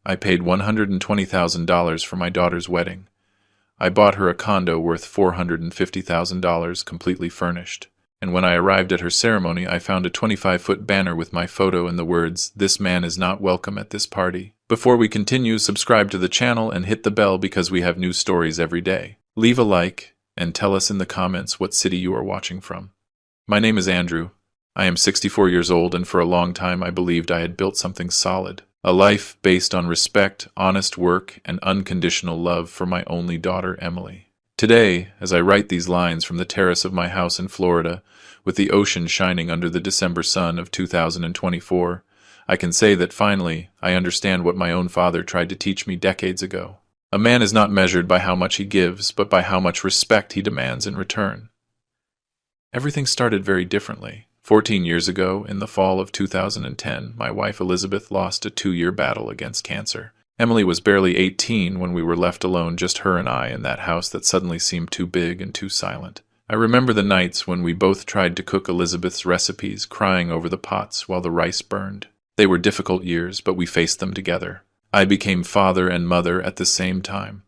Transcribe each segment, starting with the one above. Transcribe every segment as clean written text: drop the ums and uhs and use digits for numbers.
I paid $120,000 for my daughter's wedding. I bought her a condo worth $450,000 completely furnished. And when I arrived at her ceremony, I found a 25-foot banner with my photo and the words, "This man is not welcome at this party." Before we continue, subscribe to the channel and hit the bell because we have new stories every day. Leave a like and tell us in the comments what city you are watching from. My name is Andrew. I am 64 years old, and for a long time I believed I had built something solid. A life based on respect, honest work, and unconditional love for my only daughter, Emily. Today, as I write these lines from the terrace of my house in Florida, with the ocean shining under the December sun of 2024, I can say that finally I understand what my own father tried to teach me decades ago. A man is not measured by how much he gives, but by how much respect he demands in return. Everything started very differently. 14 years ago, in the fall of 2010, my wife Elizabeth lost a 2-year battle against cancer. Emily was barely 18 when we were left alone, just her and I, in that house that suddenly seemed too big and too silent. I remember the nights when we both tried to cook Elizabeth's recipes, crying over the pots while the rice burned. They were difficult years, but we faced them together. I became father and mother at the same time.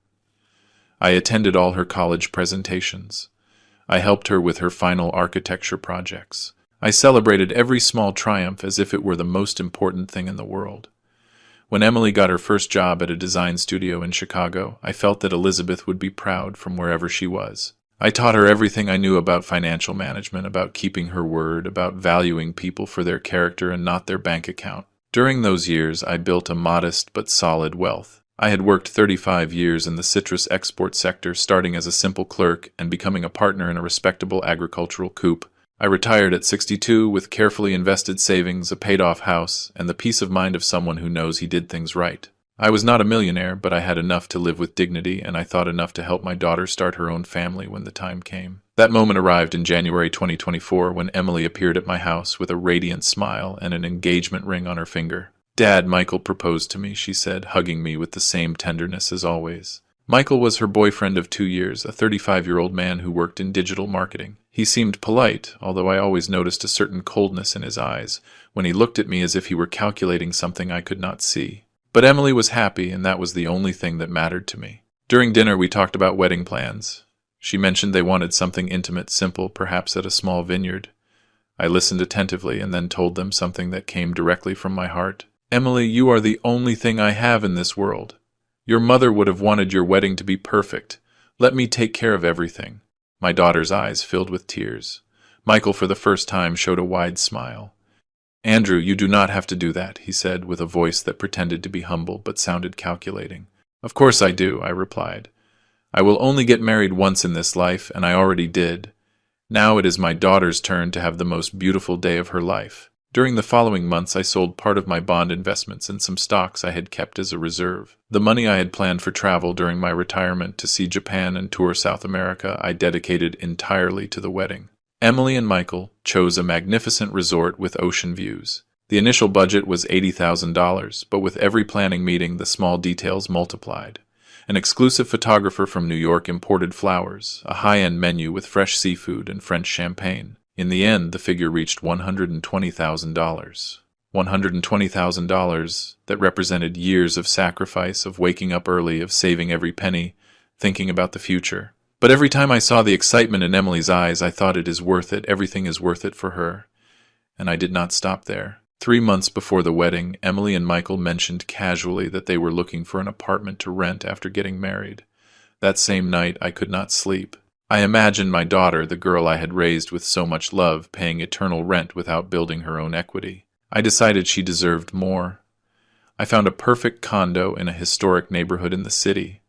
I attended all her college presentations. I helped her with her final architecture projects. I celebrated every small triumph as if it were the most important thing in the world. When Emily got her first job at a design studio in Chicago, I felt that Elizabeth would be proud from wherever she was. I taught her everything I knew about financial management, about keeping her word, about valuing people for their character and not their bank account. During those years, I built a modest but solid wealth. I had worked 35 years in the citrus export sector, starting as a simple clerk and becoming a partner in a respectable agricultural coup. I retired at 62 with carefully invested savings, a paid-off house, and the peace of mind of someone who knows he did things right. I was not a millionaire, but I had enough to live with dignity, and I thought enough to help my daughter start her own family when the time came. That moment arrived in January 2024 when Emily appeared at my house with a radiant smile and an engagement ring on her finger. "Dad, Michael proposed to me," she said, hugging me with the same tenderness as always. Michael was her boyfriend of 2 years, a 35-year-old man who worked in digital marketing. He seemed polite, although I always noticed a certain coldness in his eyes when he looked at me as if he were calculating something I could not see. But Emily was happy, and that was the only thing that mattered to me. During dinner, we talked about wedding plans. She mentioned they wanted something intimate, simple, perhaps at a small vineyard. I listened attentively and then told them something that came directly from my heart. "Emily, you are the only thing I have in this world. Your mother would have wanted your wedding to be perfect. Let me take care of everything." My daughter's eyes filled with tears. Michael, for the first time, showed a wide smile. "Andrew, you do not have to do that," he said with a voice that pretended to be humble but sounded calculating. "Of course I do," I replied. "I will only get married once in this life, and I already did. Now it is my daughter's turn to have the most beautiful day of her life." During the following months, I sold part of my bond investments and some stocks I had kept as a reserve. The money I had planned for travel during my retirement to see Japan and tour South America, I dedicated entirely to the wedding. Emily and Michael chose a magnificent resort with ocean views. The initial budget was $80,000, but with every planning meeting, the small details multiplied. An exclusive photographer from New York imported flowers, a high-end menu with fresh seafood and French champagne. In the end, the figure reached $120,000. $120,000 that represented years of sacrifice, of waking up early, of saving every penny, thinking about the future. But every time I saw the excitement in Emily's eyes, I thought, it is worth it, everything is worth it for her. And I did not stop there. 3 months before the wedding, Emily and Michael mentioned casually that they were looking for an apartment to rent after getting married. That same night, I could not sleep. I imagined my daughter, the girl I had raised with so much love, paying eternal rent without building her own equity. I decided she deserved more. I found a perfect condo in a historic neighborhood in the city.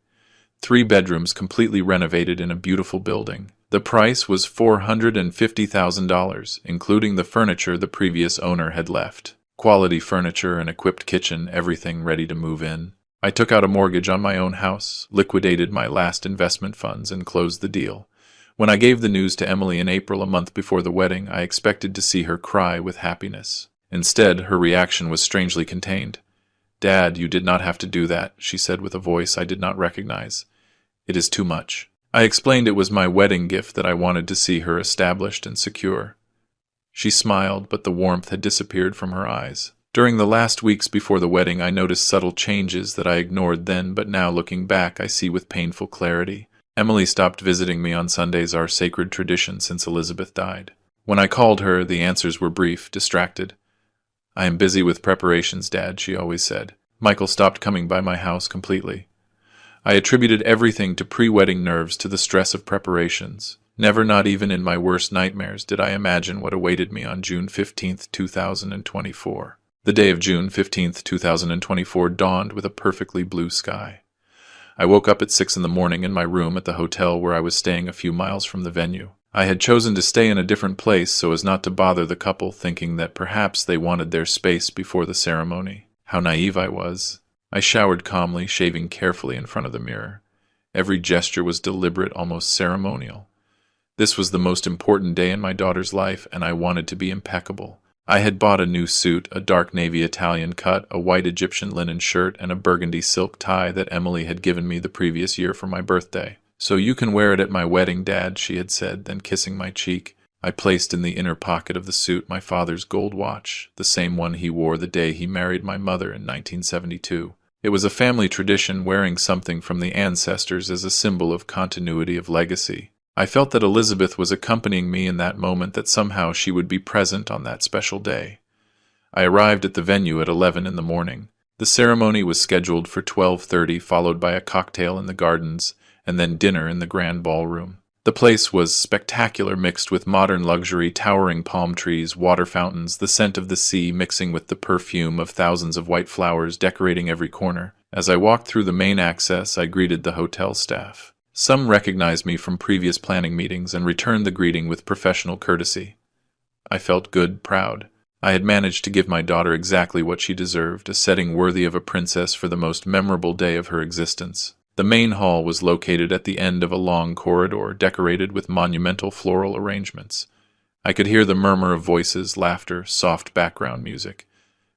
3 bedrooms completely renovated in a beautiful building. The price was $450,000, including the furniture the previous owner had left. Quality furniture, an equipped kitchen, everything ready to move in. I took out a mortgage on my own house, liquidated my last investment funds, and closed the deal. When I gave the news to Emily in April, a month before the wedding, I expected to see her cry with happiness. Instead, her reaction was strangely contained. "Dad, you did not have to do that," she said with a voice I did not recognize. "It is too much." I explained it was my wedding gift, that I wanted to see her established and secure. She smiled, but the warmth had disappeared from her eyes. During the last weeks before the wedding, I noticed subtle changes that I ignored then, but now looking back, I see with painful clarity. Emily stopped visiting me on Sundays, our sacred tradition since Elizabeth died. When I called her, the answers were brief, distracted. "I am busy with preparations, Dad," she always said. Michael stopped coming by my house completely. I attributed everything to pre-wedding nerves, to the stress of preparations. Never, not even in my worst nightmares, did I imagine what awaited me on June 15th, 2024. The day of June 15th, 2024 dawned with a perfectly blue sky. I woke up at 6 in the morning in my room at the hotel where I was staying a few miles from the venue. I had chosen to stay in a different place so as not to bother the couple, thinking that perhaps they wanted their space before the ceremony. How naive I was. I showered calmly, shaving carefully in front of the mirror. Every gesture was deliberate, almost ceremonial. This was the most important day in my daughter's life, and I wanted to be impeccable. I had bought a new suit, a dark navy Italian cut, a white Egyptian linen shirt, and a burgundy silk tie that Emily had given me the previous year for my birthday. "So you can wear it at my wedding, Dad," she had said, then kissing my cheek. I placed in the inner pocket of the suit my father's gold watch, the same one he wore the day he married my mother in 1972. It was a family tradition, wearing something from the ancestors as a symbol of continuity, of legacy. I felt that Elizabeth was accompanying me in that moment, that somehow she would be present on that special day. I arrived at the venue at 11 in the morning. The ceremony was scheduled for 12:30, followed by a cocktail in the gardens, and then dinner in the grand ballroom. The place was spectacular, mixed with modern luxury, towering palm trees, water fountains, the scent of the sea mixing with the perfume of thousands of white flowers decorating every corner. As I walked through the main access, I greeted the hotel staff. Some recognized me from previous planning meetings and returned the greeting with professional courtesy. I felt good, proud. I had managed to give my daughter exactly what she deserved, a setting worthy of a princess for the most memorable day of her existence. The main hall was located at the end of a long corridor, decorated with monumental floral arrangements. I could hear the murmur of voices, laughter, soft background music.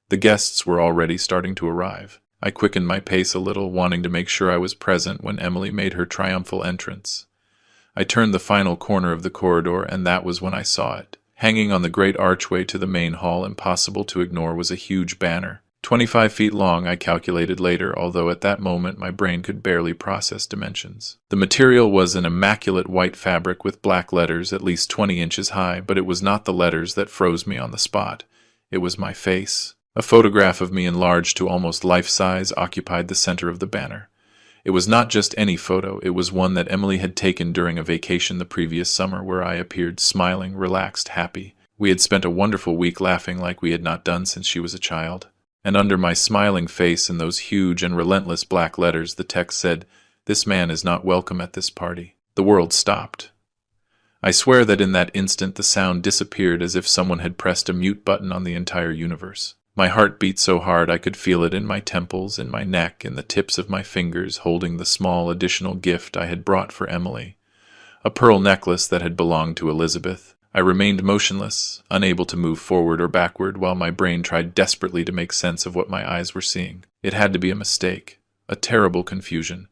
The guests were already starting to arrive. I quickened my pace a little, wanting to make sure I was present when Emily made her triumphal entrance. I turned the final corner of the corridor, and that was when I saw it. Hanging on the great archway to the main hall, impossible to ignore, was a huge banner. 25 feet long, I calculated later, although at that moment my brain could barely process dimensions. The material was an immaculate white fabric with black letters at least 20 inches high, but it was not the letters that froze me on the spot. It was my face. A photograph of me enlarged to almost life-size occupied the center of the banner. It was not just any photo, it was one that Emily had taken during a vacation the previous summer, where I appeared smiling, relaxed, happy. We had spent a wonderful week laughing like we had not done since she was a child. And under my smiling face in those huge and relentless black letters, the text said, "This man is not welcome at this party." The world stopped. I swear that in that instant the sound disappeared, as if someone had pressed a mute button on the entire universe. My heart beat so hard I could feel it in my temples, in my neck, in the tips of my fingers, holding the small additional gift I had brought for Emily. A pearl necklace that had belonged to Elizabeth. I remained motionless, unable to move forward or backward, while my brain tried desperately to make sense of what my eyes were seeing. It had to be a mistake. A terrible confusion.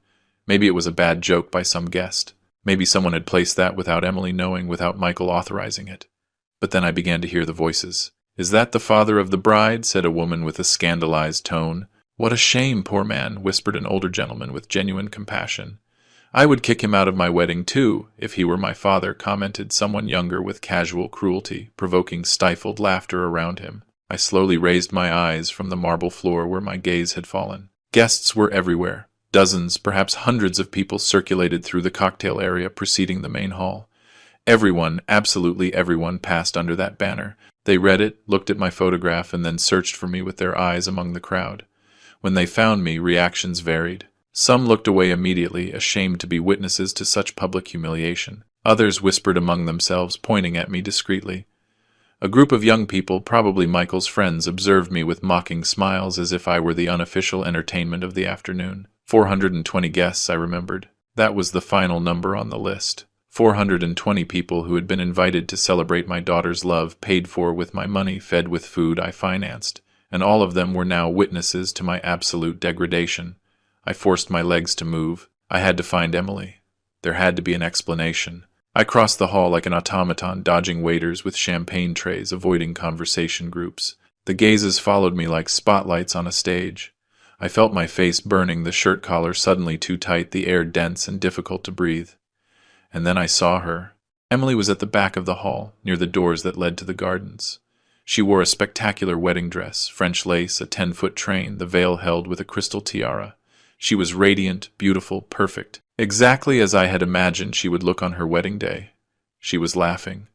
Maybe it was a bad joke by some guest. Maybe someone had placed that without Emily knowing, without Michael authorizing it. But then I began to hear the voices. "Is that the father of the bride?" said a woman with a scandalized tone. "What a shame, poor man," whispered an older gentleman with genuine compassion. "I would kick him out of my wedding too, if he were my father," commented someone younger with casual cruelty, provoking stifled laughter around him. I slowly raised my eyes from the marble floor where my gaze had fallen. Guests were everywhere. Dozens, perhaps hundreds of people circulated through the cocktail area preceding the main hall. Everyone, absolutely everyone, passed under that banner. They read it, looked at my photograph, and then searched for me with their eyes among the crowd. When they found me, reactions varied. Some looked away immediately, ashamed to be witnesses to such public humiliation. Others whispered among themselves, pointing at me discreetly. A group of young people, probably Michael's friends, observed me with mocking smiles as if I were the unofficial entertainment of the afternoon. 420 guests, I remembered. That was the final number on the list. 420 people who had been invited to celebrate my daughter's love, paid for with my money, fed with food I financed, and all of them were now witnesses to my absolute degradation. I forced my legs to move. I had to find Emily. There had to be an explanation. I crossed the hall like an automaton, dodging waiters with champagne trays, avoiding conversation groups. The gazes followed me like spotlights on a stage. I felt my face burning, the shirt collar suddenly too tight, the air dense and difficult to breathe. And then I saw her. Emily was at the back of the hall, near the doors that led to the gardens. She wore a spectacular wedding dress, French lace, a 10-foot train, the veil held with a crystal tiara. She was radiant, beautiful, perfect, exactly as I had imagined she would look on her wedding day. She was laughing.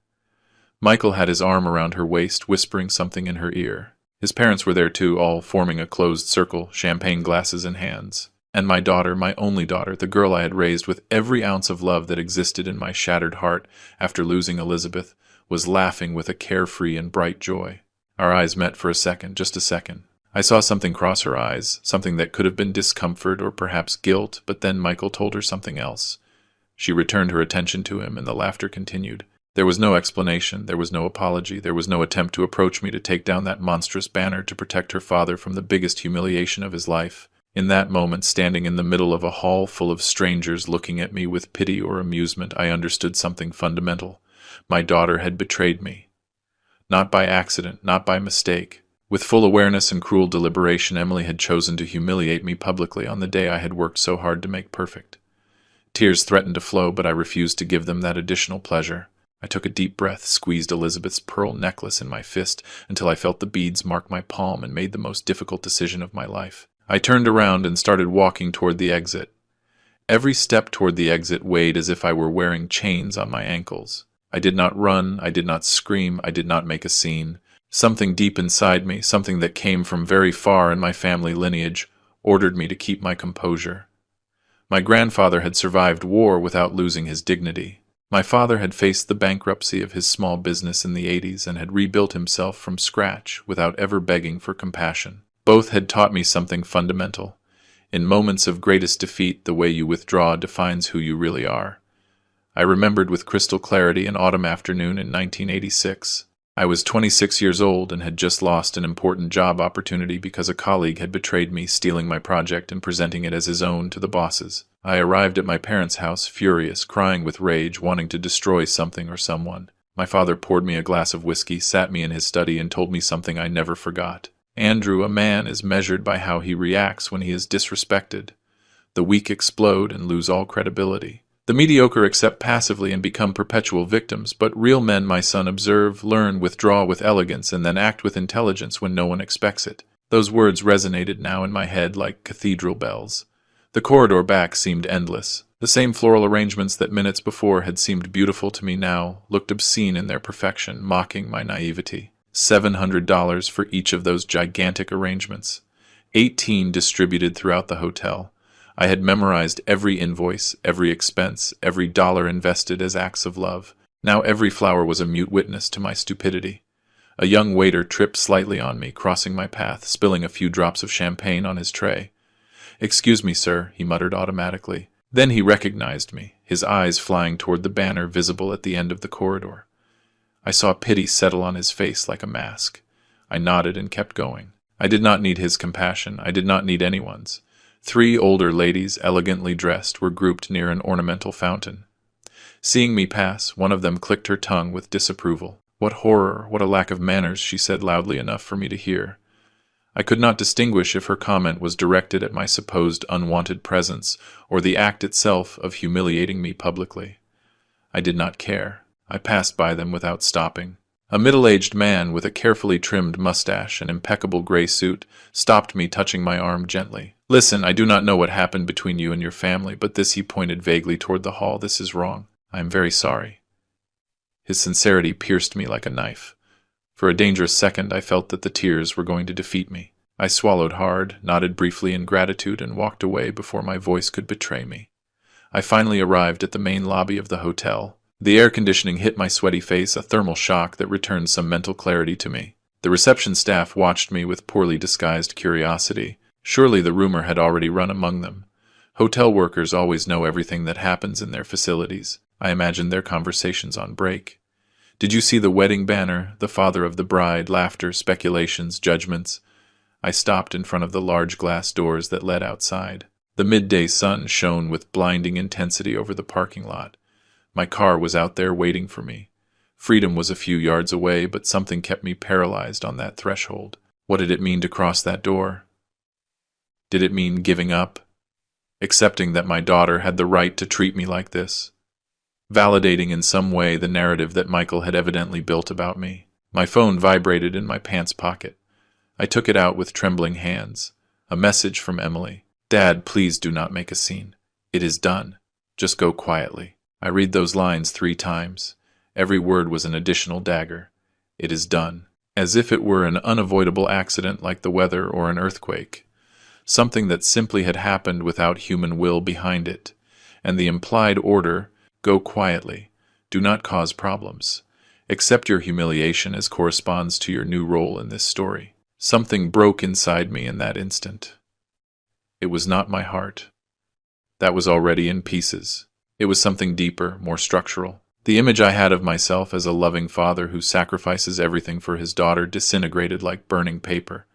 Michael had his arm around her waist, whispering something in her ear. His parents were there too, all forming a closed circle, champagne glasses in hands. And my daughter, my only daughter, the girl I had raised with every ounce of love that existed in my shattered heart after losing Elizabeth, was laughing with a carefree and bright joy. Our eyes met for a second, just a second. I saw something cross her eyes, something that could have been discomfort or perhaps guilt, but then Michael told her something else. She returned her attention to him, and the laughter continued. There was no explanation, there was no apology, there was no attempt to approach me to take down that monstrous banner to protect her father from the biggest humiliation of his life. In that moment, standing in the middle of a hall full of strangers looking at me with pity or amusement, I understood something fundamental. My daughter had betrayed me. Not by accident, not by mistake. With full awareness and cruel deliberation, Emily had chosen to humiliate me publicly on the day I had worked so hard to make perfect. Tears threatened to flow, but I refused to give them that additional pleasure. I took a deep breath, squeezed Elizabeth's pearl necklace in my fist until I felt the beads mark my palm, and made the most difficult decision of my life. I turned around and started walking toward the exit. Every step toward the exit weighed as if I were wearing chains on my ankles. I did not run, I did not scream, I did not make a scene. Something deep inside me, something that came from very far in my family lineage, ordered me to keep my composure. My grandfather had survived war without losing his dignity. My father had faced the bankruptcy of his small business in the 80s and had rebuilt himself from scratch without ever begging for compassion. Both had taught me something fundamental. In moments of greatest defeat, the way you withdraw defines who you really are. I remembered with crystal clarity an autumn afternoon in 1986. I was 26 years old and had just lost an important job opportunity because a colleague had betrayed me, stealing my project and presenting it as his own to the bosses. I arrived at my parents' house, furious, crying with rage, wanting to destroy something or someone. My father poured me a glass of whiskey, sat me in his study, and told me something I never forgot. Andrew, a man is measured by how he reacts when he is disrespected. The weak explode and lose all credibility. The mediocre accept passively and become perpetual victims, but real men, my son, observe, learn, withdraw with elegance, and then act with intelligence when no one expects it. Those words resonated now in my head like cathedral bells. The corridor back seemed endless. The same floral arrangements that minutes before had seemed beautiful to me now looked obscene in their perfection, mocking my naivety. $700 for each of those gigantic arrangements. 18 distributed throughout the hotel. I had memorized every invoice, every expense, every dollar invested as acts of love. Now every flower was a mute witness to my stupidity. A young waiter tripped slightly on me, crossing my path, spilling a few drops of champagne on his tray. "Excuse me, sir," he muttered automatically. Then he recognized me, his eyes flying toward the banner visible at the end of the corridor. I saw pity settle on his face like a mask. I nodded and kept going. I did not need his compassion. I did not need anyone's. 3 older ladies, elegantly dressed, were grouped near an ornamental fountain. Seeing me pass, one of them clicked her tongue with disapproval. "What horror, what a lack of manners," she said loudly enough for me to hear. I could not distinguish if her comment was directed at my supposed unwanted presence or the act itself of humiliating me publicly. I did not care. I passed by them without stopping. A middle-aged man with a carefully trimmed mustache and impeccable gray suit stopped me, touching my arm gently. "Listen, I do not know what happened between you and your family, but this," he pointed vaguely toward the hall, "this is wrong. I am very sorry." His sincerity pierced me like a knife. For a dangerous second, I felt that the tears were going to defeat me. I swallowed hard, nodded briefly in gratitude, and walked away before my voice could betray me. I finally arrived at the main lobby of the hotel. The air conditioning hit my sweaty face, a thermal shock that returned some mental clarity to me. The reception staff watched me with poorly disguised curiosity. Surely the rumor had already run among them. Hotel workers always know everything that happens in their facilities. I imagined their conversations on break. "Did you see the wedding banner, the father of the bride?" Laughter, speculations, judgments. I stopped in front of the large glass doors that led outside. The midday sun shone with blinding intensity over the parking lot. My car was out there waiting for me. Freedom was a few yards away, but something kept me paralyzed on that threshold. What did it mean to cross that door? Did it mean giving up? Accepting that my daughter had the right to treat me like this? Validating in some way the narrative that Michael had evidently built about me? My phone vibrated in my pants pocket. I took it out with trembling hands. A message from Emily. Dad, please do not make a scene. It is done. Just go quietly. I read those lines 3 times. Every word was an additional dagger. It is done. As if it were an unavoidable accident like the weather or an earthquake. Something that simply had happened without human will behind it. And the implied order, go quietly. Do not cause problems. Accept your humiliation as corresponds to your new role in this story. Something broke inside me in that instant. It was not my heart. That was already in pieces. It was something deeper, more structural. The image I had of myself as a loving father who sacrifices everything for his daughter disintegrated like burning paper,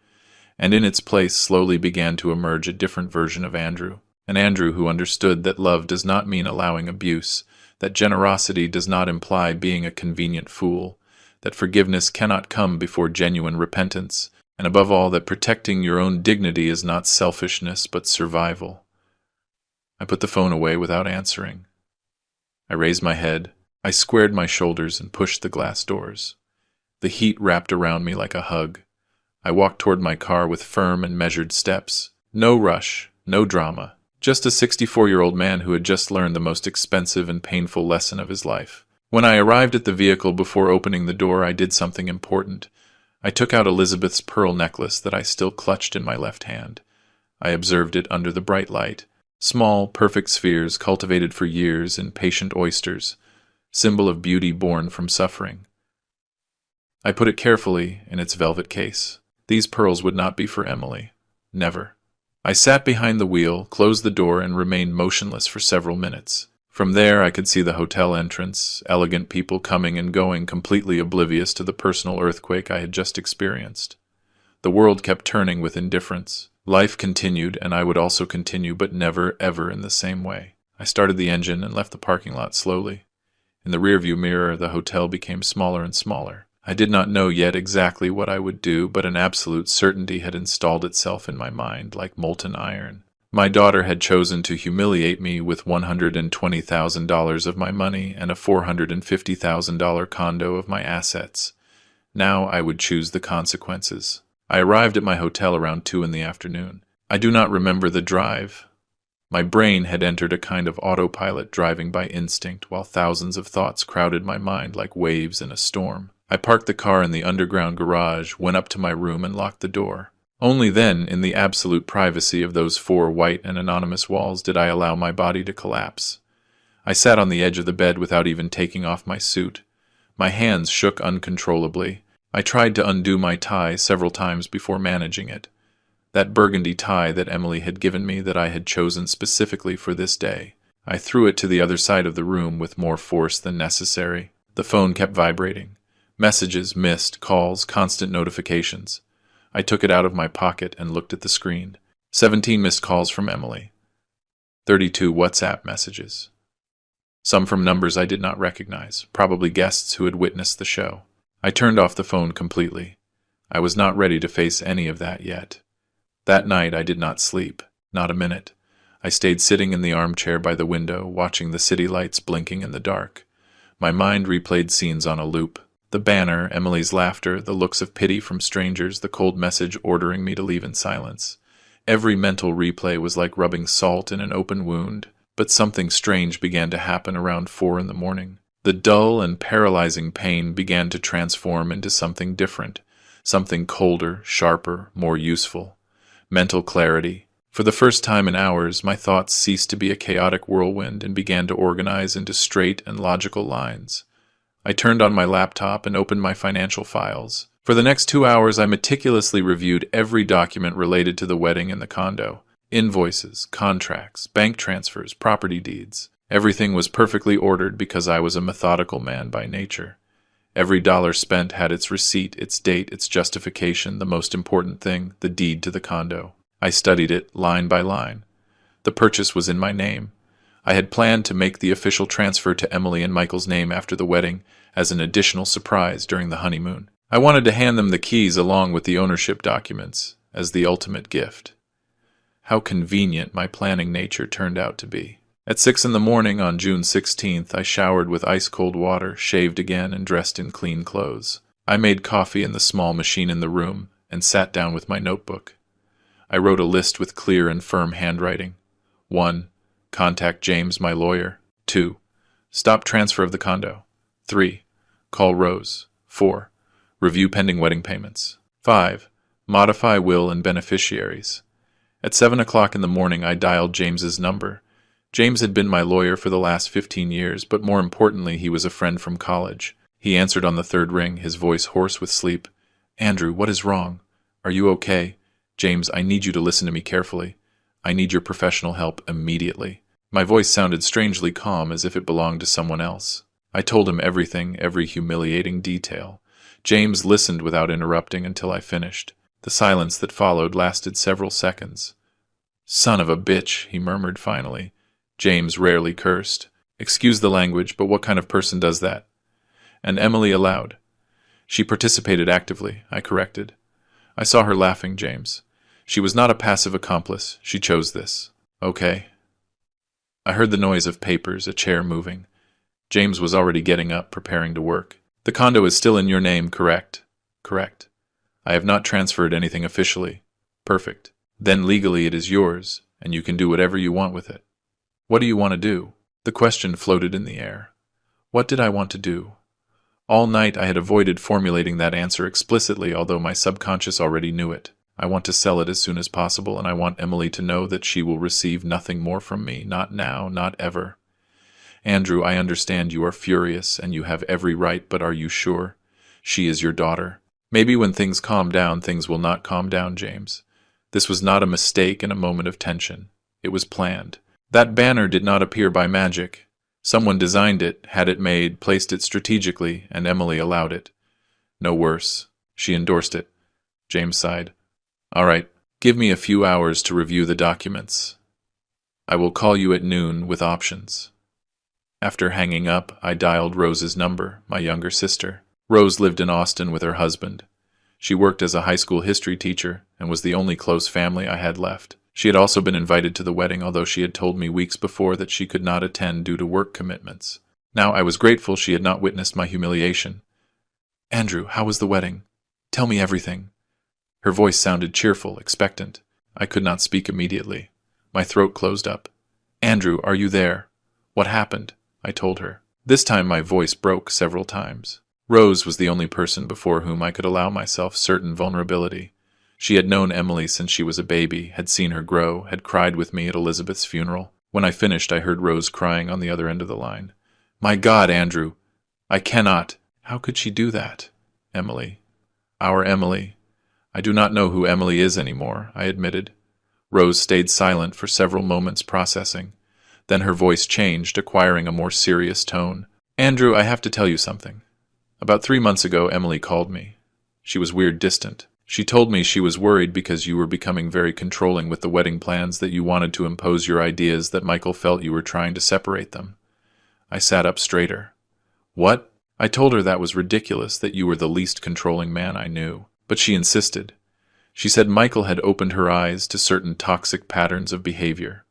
and in its place slowly began to emerge a different version of Andrew. An Andrew who understood that love does not mean allowing abuse, that generosity does not imply being a convenient fool, that forgiveness cannot come before genuine repentance, and above all that protecting your own dignity is not selfishness but survival. I put the phone away without answering. I raised my head. I squared my shoulders and pushed the glass doors. The heat wrapped around me like a hug. I walked toward my car with firm and measured steps. No rush, no drama. Just a 64-year-old man who had just learned the most expensive and painful lesson of his life. When I arrived at the vehicle before opening the door, I did something important. I took out Elizabeth's pearl necklace that I still clutched in my left hand. I observed it under the bright light. Small, perfect spheres cultivated for years in patient oysters, symbol of beauty born from suffering. I put it carefully in its velvet case. These pearls would not be for Emily. Never. I sat behind the wheel, closed the door, and remained motionless for several minutes. From there I could see the hotel entrance, elegant people coming and going, completely oblivious to the personal earthquake I had just experienced. The world kept turning with indifference. Life continued, and I would also continue, but never, ever in the same way. I started the engine and left the parking lot slowly. In the rearview mirror, the hotel became smaller and smaller. I did not know yet exactly what I would do, but an absolute certainty had installed itself in my mind, like molten iron. My daughter had chosen to humiliate me with $120,000 of my money and a $450,000 condo of my assets. Now I would choose the consequences. I arrived at my hotel around 2 in the afternoon. I do not remember the drive. My brain had entered a kind of autopilot, driving by instinct, while thousands of thoughts crowded my mind like waves in a storm. I parked the car in the underground garage, went up to my room, and locked the door. Only then, in the absolute privacy of those 4 white and anonymous walls, did I allow my body to collapse. I sat on the edge of the bed without even taking off my suit. My hands shook uncontrollably. I tried to undo my tie several times before managing it. That burgundy tie that Emily had given me, that I had chosen specifically for this day. I threw it to the other side of the room with more force than necessary. The phone kept vibrating. Messages, missed, calls, constant notifications. I took it out of my pocket and looked at the screen. 17 missed calls from Emily. 32 WhatsApp messages. Some from numbers I did not recognize, probably guests who had witnessed the show. I turned off the phone completely. I was not ready to face any of that yet. That night I did not sleep, not a minute. I stayed sitting in the armchair by the window, watching the city lights blinking in the dark. My mind replayed scenes on a loop. The banner, Emily's laughter, the looks of pity from strangers, the cold message ordering me to leave in silence. Every mental replay was like rubbing salt in an open wound, but something strange began to happen around 4 in the morning. The dull and paralyzing pain began to transform into something different, something colder, sharper, more useful. Mental clarity. For the first time in hours, my thoughts ceased to be a chaotic whirlwind and began to organize into straight and logical lines. I turned on my laptop and opened my financial files. For the next 2 hours, I meticulously reviewed every document related to the wedding and the condo. Invoices, contracts, bank transfers, property deeds. Everything was perfectly ordered because I was a methodical man by nature. Every dollar spent had its receipt, its date, its justification, the most important thing, the deed to the condo. I studied it line by line. The purchase was in my name. I had planned to make the official transfer to Emily and Michael's name after the wedding as an additional surprise during the honeymoon. I wanted to hand them the keys along with the ownership documents as the ultimate gift. How convenient my planning nature turned out to be. At 6 in the morning on June 16th, I showered with ice-cold water, shaved again, and dressed in clean clothes. I made coffee in the small machine in the room and sat down with my notebook. I wrote a list with clear and firm handwriting. 1. Contact James, my lawyer. 2. Stop transfer of the condo. 3. Call Rose. 4. Review pending wedding payments. 5. Modify will and beneficiaries. At 7 o'clock in the morning, I dialed James's number. James had been my lawyer for the last 15 years, but more importantly, he was a friend from college. He answered on the third ring, his voice hoarse with sleep. "Andrew, what is wrong? Are you okay? James, I need you to listen to me carefully. I need your professional help immediately." My voice sounded strangely calm, as if it belonged to someone else. I told him everything, every humiliating detail. James listened without interrupting until I finished. The silence that followed lasted several seconds. "Son of a bitch," he murmured finally. James rarely cursed. "Excuse the language, but what kind of person does that?" And Emily aloud. "She participated actively," I corrected. "I saw her laughing, James. She was not a passive accomplice. She chose this." "Okay." I heard the noise of papers, a chair moving. James was already getting up, preparing to work. "The condo is still in your name, correct?" "Correct." "I have not transferred anything officially." "Perfect. Then legally it is yours, and you can do whatever you want with it." "What do you want to do?" The question floated in the air. What did I want to do? All night I had avoided formulating that answer explicitly, although my subconscious already knew it. I want to sell it as soon as possible, and I want Emily to know that she will receive nothing more from me, not now, not ever. "Andrew, I understand you are furious, and you have every right, but are you sure? She is your daughter. Maybe when things calm down, things will not calm down, James. This was not a mistake in a moment of tension. It was planned. That banner did not appear by magic. Someone designed it, had it made, placed it strategically, and Emily allowed it. No worse. She endorsed it." James sighed. "All right, give me a few hours to review the documents. I will call you at noon with options." After hanging up, I dialed Rose's number, my younger sister. Rose lived in Austin with her husband. She worked as a high school history teacher and was the only close family I had left. She had also been invited to the wedding, although she had told me weeks before that she could not attend due to work commitments. Now I was grateful she had not witnessed my humiliation. "Andrew, how was the wedding? Tell me everything." Her voice sounded cheerful, expectant. I could not speak immediately. My throat closed up. "Andrew, are you there? What happened?" I told her. This time my voice broke several times. Rose was the only person before whom I could allow myself certain vulnerability. She had known Emily since she was a baby, had seen her grow, had cried with me at Elizabeth's funeral. When I finished, I heard Rose crying on the other end of the line. "My God, Andrew! I cannot!" "How could she do that?" "Emily. Our Emily. I do not know who Emily is anymore," I admitted. Rose stayed silent for several moments, processing. Then her voice changed, acquiring a more serious tone. "Andrew, I have to tell you something. About 3 months ago, Emily called me. She was weird distant. She told me she was worried because you were becoming very controlling with the wedding plans, that you wanted to impose your ideas, that Michael felt you were trying to separate them." I sat up straighter. "What?" I told her that was ridiculous, that you were the least controlling man I knew. But she insisted. She said Michael had opened her eyes to certain toxic patterns of behavior.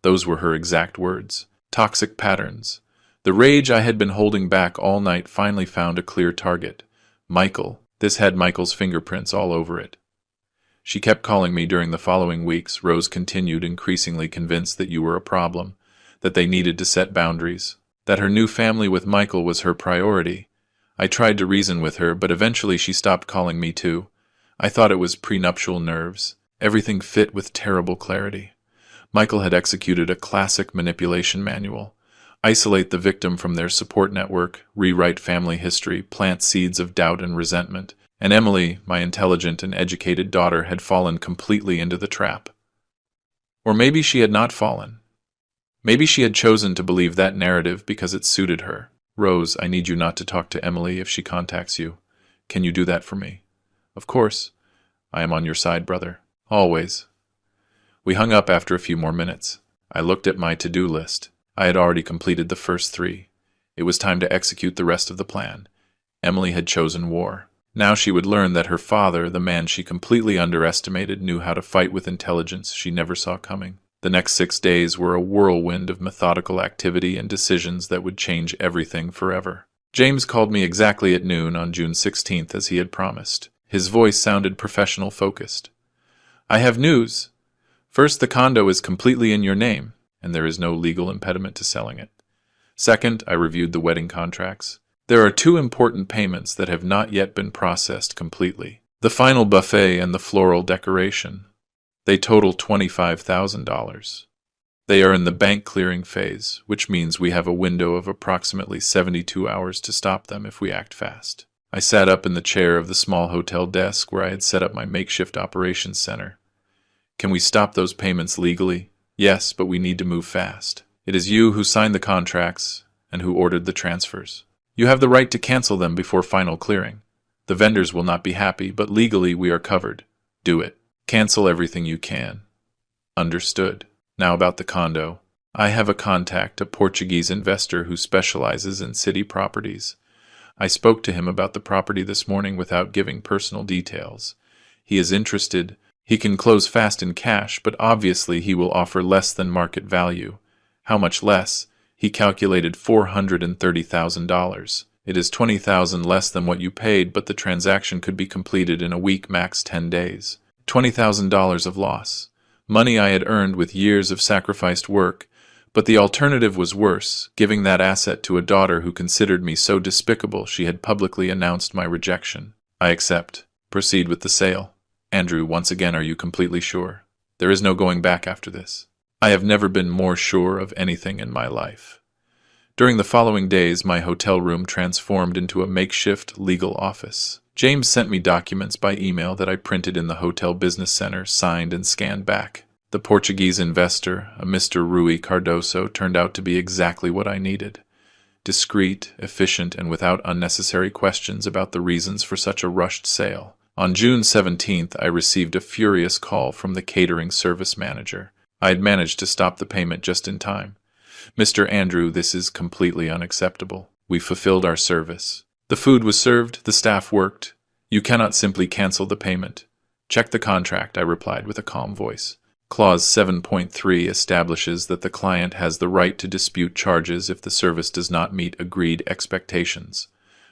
Those were her exact words. Toxic patterns. The rage I had been holding back all night finally found a clear target. Michael. This had Michael's fingerprints all over it. "She kept calling me during the following weeks," Rose continued, increasingly convinced that you were a problem, that they needed to set boundaries, that her new family with Michael was her priority. I tried to reason with her, but eventually she stopped calling me too. I thought it was prenuptial nerves. Everything fit with terrible clarity. Michael had executed a classic manipulation manual. Isolate the victim from their support network, rewrite family history, plant seeds of doubt and resentment. And Emily, my intelligent and educated daughter, had fallen completely into the trap. Or maybe she had not fallen. Maybe she had chosen to believe that narrative because it suited her. "Rose, I need you not to talk to Emily if she contacts you. Can you do that for me?" "Of course. I am on your side, brother. Always." We hung up after a few more minutes. I looked at my to-do list. I had already completed the first 3. It was time to execute the rest of the plan. Emily had chosen war. Now she would learn that her father, the man she completely underestimated, knew how to fight with intelligence she never saw coming. The next 6 days were a whirlwind of methodical activity and decisions that would change everything forever. James called me exactly at noon on June 16th as he had promised. His voice sounded professional focused. "I have news. First, the condo is completely in your name, and there is no legal impediment to selling it. Second, I reviewed the wedding contracts. There are 2 important payments that have not yet been processed completely. The final buffet and the floral decoration. They total $25,000. They are in the bank clearing phase, which means we have a window of approximately 72 hours to stop them if we act fast." I sat up in the chair of the small hotel desk where I had set up my makeshift operations center. "Can we stop those payments legally?" "Yes, but we need to move fast. It is you who signed the contracts and who ordered the transfers. You have the right to cancel them before final clearing. The vendors will not be happy, but legally we are covered. Do it. Cancel everything you can." "Understood. Now about the condo. I have a contact, a Portuguese investor who specializes in city properties. I spoke to him about the property this morning without giving personal details. He is interested. He can close fast in cash, but obviously he will offer less than market value. How much less? He calculated $430,000. It is $20,000 less than what you paid, but the transaction could be completed in a week, max 10 days. $20,000 of loss. Money I had earned with years of sacrificed work, but the alternative was worse, giving that asset to a daughter who considered me so despicable she had publicly announced my rejection. I accept. Proceed with the sale. Andrew, once again, are you completely sure? There is no going back after this. I have never been more sure of anything in my life. During the following days, my hotel room transformed into a makeshift legal office. James sent me documents by email that I printed in the hotel business center, signed and scanned back. The Portuguese investor, a Mr. Rui Cardoso, turned out to be exactly what I needed. Discreet, efficient, and without unnecessary questions about the reasons for such a rushed sale. On June 17th, I received a furious call from the catering service manager. I had managed to stop the payment just in time. "Mr. Andrew, this is completely unacceptable. We fulfilled our service. The food was served, the staff worked. You cannot simply cancel the payment. Check the contract," I replied with a calm voice. Clause 7.3 establishes that the client has the right to dispute charges if the service does not meet agreed expectations.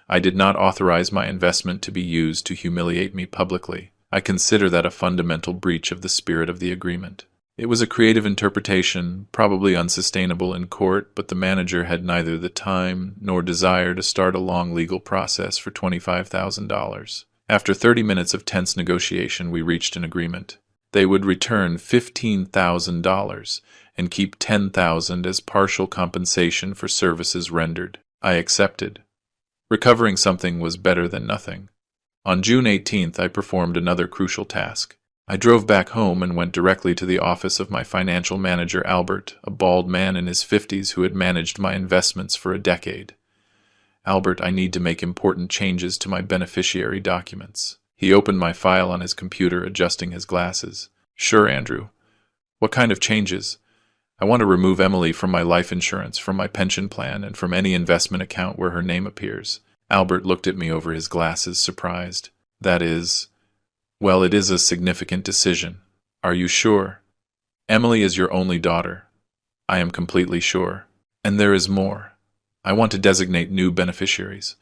I did not authorize my investment to be used to humiliate me publicly. I consider that a fundamental breach of the spirit of the agreement. It was a creative interpretation, probably unsustainable in court, but the manager had neither the time nor desire to start a long legal process for $25,000. After 30 minutes of tense negotiation, we reached an agreement. They would return $15,000 and keep $10,000 as partial compensation for services rendered. I accepted. Recovering something was better than nothing. On June 18th, I performed another crucial task. I drove back home and went directly to the office of my financial manager, Albert, a bald man in his 50s who had managed my investments for a decade. "Albert, I need to make important changes to my beneficiary documents." He opened my file on his computer, adjusting his glasses. "Sure, Andrew. What kind of changes?" "I want to remove Emily from my life insurance, from my pension plan, and from any investment account where her name appears." Albert looked at me over his glasses, surprised. "That is... Well, it is a significant decision. Are you sure?" "Emily is your only daughter." "I am completely sure. And there is more. I want to designate new beneficiaries."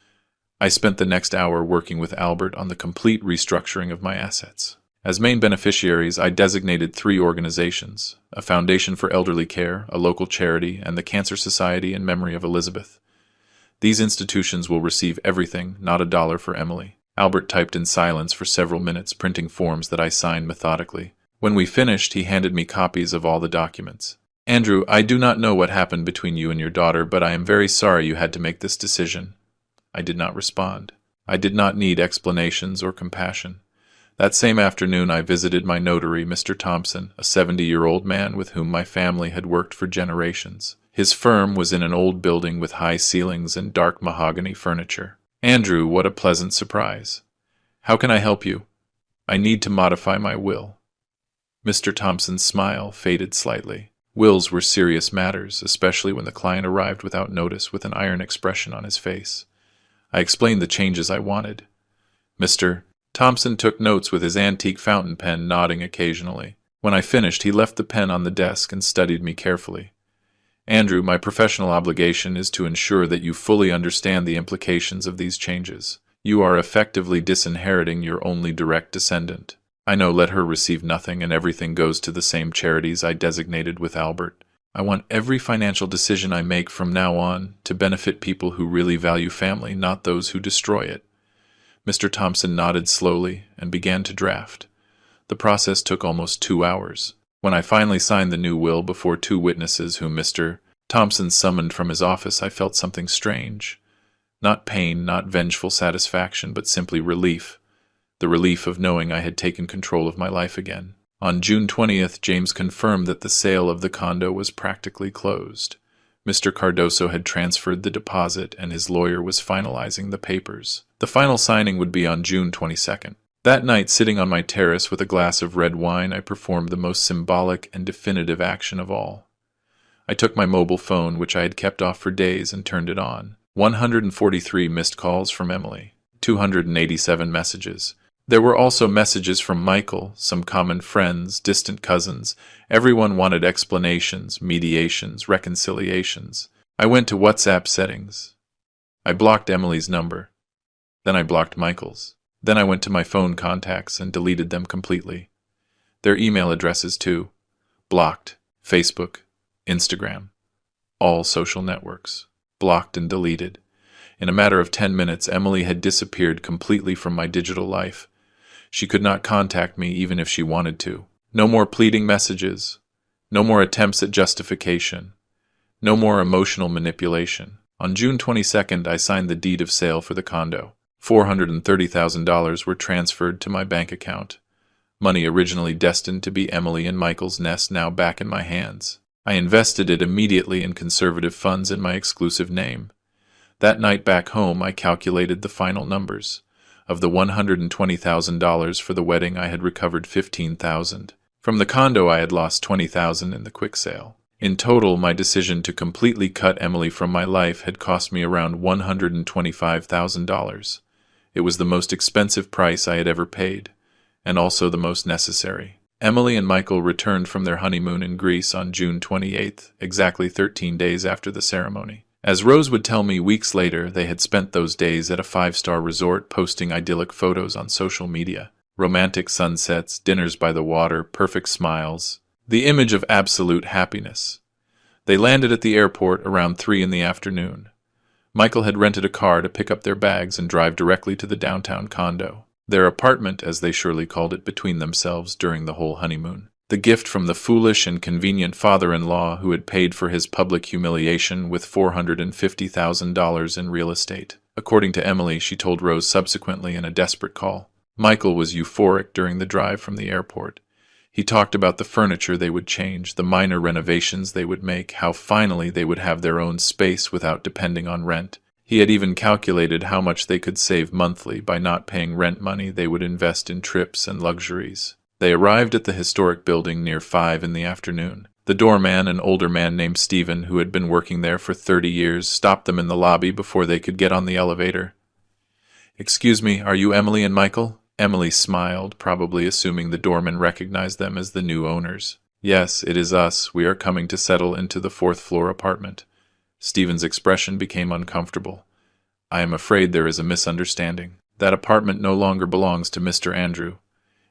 I spent the next hour working with Albert on the complete restructuring of my assets. As main beneficiaries, I designated 3 organizations: a foundation for elderly care, a local charity, and the Cancer Society in memory of Elizabeth. These institutions will receive everything, not a dollar for Emily. Albert typed in silence for several minutes, printing forms that I signed methodically. When we finished, he handed me copies of all the documents. "Andrew, I do not know what happened between you and your daughter, but I am very sorry you had to make this decision." I did not respond. I did not need explanations or compassion. That same afternoon, I visited my notary, Mr. Thompson, a 70-year-old man with whom my family had worked for generations. His firm was in an old building with high ceilings and dark mahogany furniture. "Andrew, what a pleasant surprise. How can I help you?" "I need to modify my will." Mr. Thompson's smile faded slightly. Wills were serious matters, especially when the client arrived without notice with an iron expression on his face. I explained the changes I wanted. Mr. Thompson took notes with his antique fountain pen, nodding occasionally. When I finished, he left the pen on the desk and studied me carefully. Andrew, my professional obligation is to ensure that you fully understand the implications of these changes. You are effectively disinheriting your only direct descendant. I know, let her receive nothing and everything goes to the same charities I designated with Albert. I want every financial decision I make from now on to benefit people who really value family, not those who destroy it. Mr. Thompson nodded slowly and began to draft. The process took almost 2 hours. When I finally signed the new will before 2 witnesses whom Mr. Thompson summoned from his office, I felt something strange. Not pain, not vengeful satisfaction, but simply relief. The relief of knowing I had taken control of my life again. On June 20th, James confirmed that the sale of the condo was practically closed. Mr. Cardoso had transferred the deposit and his lawyer was finalizing the papers. The final signing would be on June 22nd. That night, sitting on my terrace with a glass of red wine, I performed the most symbolic and definitive action of all. I took my mobile phone, which I had kept off for days, and turned it on. 143 missed calls from Emily. 287 messages. There were also messages from Michael, some common friends, distant cousins. Everyone wanted explanations, mediations, reconciliations. I went to WhatsApp settings. I blocked Emily's number. Then I blocked Michael's. Then I went to my phone contacts and deleted them completely. Their email addresses too. Blocked. Facebook, Instagram. All social networks. Blocked and deleted. In a matter of 10 minutes, Emily had disappeared completely from my digital life. She could not contact me even if she wanted to. No more pleading messages. No more attempts at justification. No more emotional manipulation. On June 22nd, I signed the deed of sale for the condo. $430,000 were transferred to my bank account. Money originally destined to be Emily and Michael's nest now back in my hands. I invested it immediately in conservative funds in my exclusive name. That night back home, I calculated the final numbers. Of the $120,000 for the wedding, I had recovered $15,000. From the condo, I had lost $20,000 in the quick sale. In total, my decision to completely cut Emily from my life had cost me around $125,000. It was the most expensive price I had ever paid, and also the most necessary. Emily and Michael returned from their honeymoon in Greece on June 28th, exactly 13 days after the ceremony. As Rose would tell me weeks later, they had spent those days at a 5-star resort, posting idyllic photos on social media. Romantic sunsets, dinners by the water, perfect smiles. The image of absolute happiness. They landed at the airport around 3 in the afternoon. Michael had rented a car to pick up their bags and drive directly to the downtown condo. Their apartment, as they surely called it between themselves during the whole honeymoon. The gift from the foolish and convenient father-in-law who had paid for his public humiliation with $450,000 in real estate. According to Emily, she told Rose subsequently in a desperate call. Michael was euphoric during the drive from the airport. He talked about the furniture they would change, the minor renovations they would make, how finally they would have their own space without depending on rent. He had even calculated how much they could save monthly by not paying rent money they would invest in trips and luxuries. They arrived at the historic building near 5 in the afternoon. The doorman, an older man named Stephen, who had been working there for 30 years, stopped them in the lobby before they could get on the elevator. "Excuse me, are you Emily and Michael?" Emily smiled, probably assuming the doorman recognized them as the new owners. "Yes, it is us. We are coming to settle into the 4th-floor apartment." Stephen's expression became uncomfortable. "I am afraid there is a misunderstanding. That apartment no longer belongs to Mr. Andrew.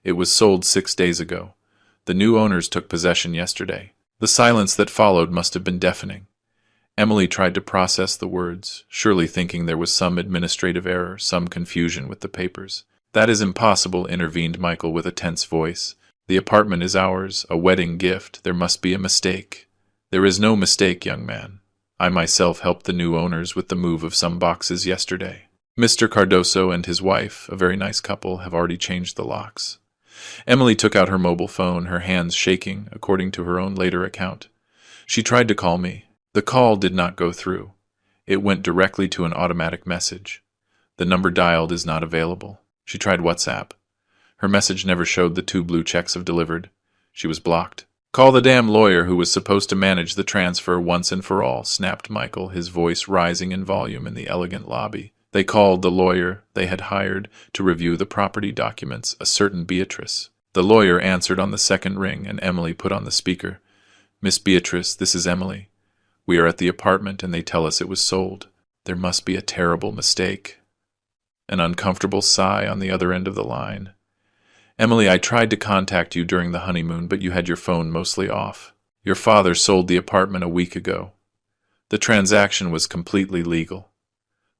It was sold 6 days ago. The new owners took possession yesterday." The silence that followed must have been deafening. Emily tried to process the words, surely thinking there was some administrative error, some confusion with the papers. "That is impossible," intervened Michael with a tense voice. "The apartment is ours, a wedding gift. There must be a mistake." "There is no mistake, young man. I myself helped the new owners with the move of some boxes yesterday. Mr. Cardoso and his wife, a very nice couple, have already changed the locks." Emily took out her mobile phone, her hands shaking, according to her own later account. She tried to call me. The call did not go through. It went directly to an automatic message. "The number dialed is not available." She tried WhatsApp. Her message never showed the 2 blue checks of delivered. She was blocked. Call the damn lawyer who was supposed to manage the transfer once and for all, snapped Michael, his voice rising in volume in the elegant lobby. They called the lawyer they had hired to review the property documents, a certain Beatrice. The lawyer answered on the second ring, and Emily put on the speaker. Miss Beatrice, this is Emily. We are at the apartment, and they tell us it was sold. There must be a terrible mistake. An uncomfortable sigh on the other end of the line. Emily, I tried to contact you during the honeymoon, but you had your phone mostly off. Your father sold the apartment a week ago. The transaction was completely legal.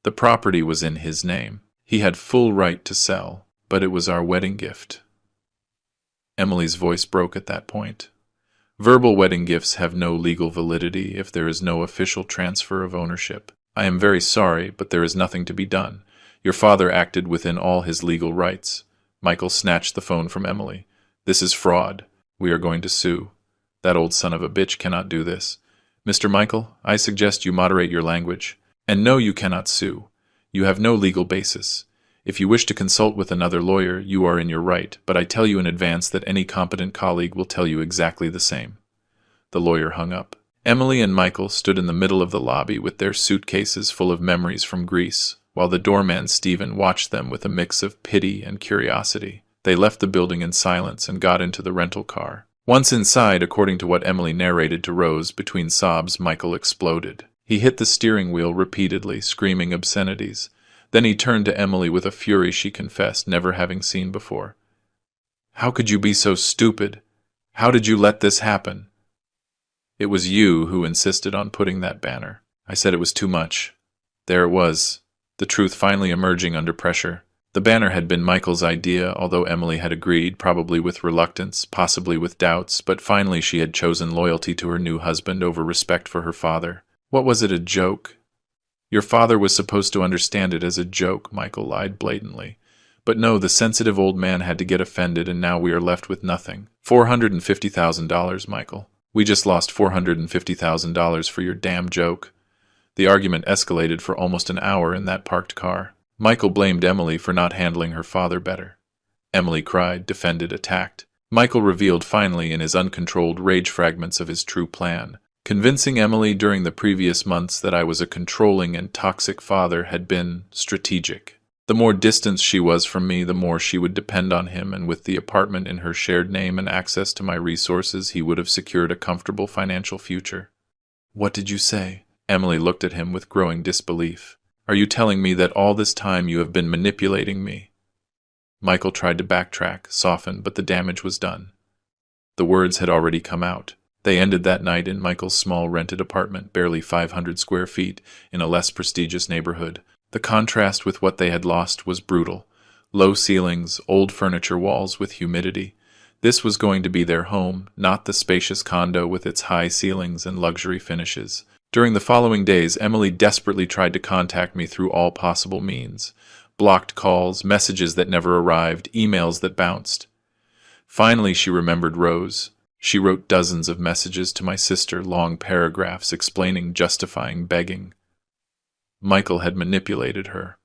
The property was in his name. He had full right to sell, but it was our wedding gift. Emily's voice broke at that point. Verbal wedding gifts have no legal validity if there is no official transfer of ownership. I am very sorry, but there is nothing to be done. Your father acted within all his legal rights. Michael snatched the phone from Emily. This is fraud. We are going to sue. That old son of a bitch cannot do this. Mr. Michael, I suggest you moderate your language. And no, you cannot sue. You have no legal basis. If you wish to consult with another lawyer, you are in your right, but I tell you in advance that any competent colleague will tell you exactly the same. The lawyer hung up. Emily and Michael stood in the middle of the lobby with their suitcases full of memories from Greece, while the doorman Stephen watched them with a mix of pity and curiosity. They left the building in silence and got into the rental car. Once inside, according to what Emily narrated to Rose, between sobs, Michael exploded. He hit the steering wheel repeatedly, screaming obscenities. Then he turned to Emily with a fury she confessed never having seen before. How could you be so stupid? How did you let this happen? It was you who insisted on putting that banner. I said it was too much. There it was. The truth finally emerging under pressure. The banner had been Michael's idea, although Emily had agreed, probably with reluctance, possibly with doubts, but finally she had chosen loyalty to her new husband over respect for her father. What was it, a joke? Your father was supposed to understand it as a joke, Michael lied blatantly. But no, the sensitive old man had to get offended, and now we are left with nothing. $450,000, Michael. We just lost $450,000 for your damn joke. The argument escalated for almost an hour in that parked car. Michael blamed Emily for not handling her father better. Emily cried, defended, attacked. Michael revealed finally in his uncontrolled rage fragments of his true plan. Convincing Emily during the previous months that I was a controlling and toxic father had been strategic. The more distant she was from me, the more she would depend on him, and with the apartment in her shared name and access to my resources, he would have secured a comfortable financial future. What did you say? Emily looked at him with growing disbelief. Are you telling me that all this time you have been manipulating me? Michael tried to backtrack, soften, but the damage was done. The words had already come out. They ended that night in Michael's small rented apartment, barely 500 square feet, in a less prestigious neighborhood. The contrast with what they had lost was brutal. Low ceilings, old furniture walls with humidity. This was going to be their home, not the spacious condo with its high ceilings and luxury finishes. During the following days, Emily desperately tried to contact me through all possible means. Blocked calls, messages that never arrived, emails that bounced. Finally, she remembered Rose. She wrote dozens of messages to my sister, long paragraphs explaining, justifying, begging. Michael had manipulated her.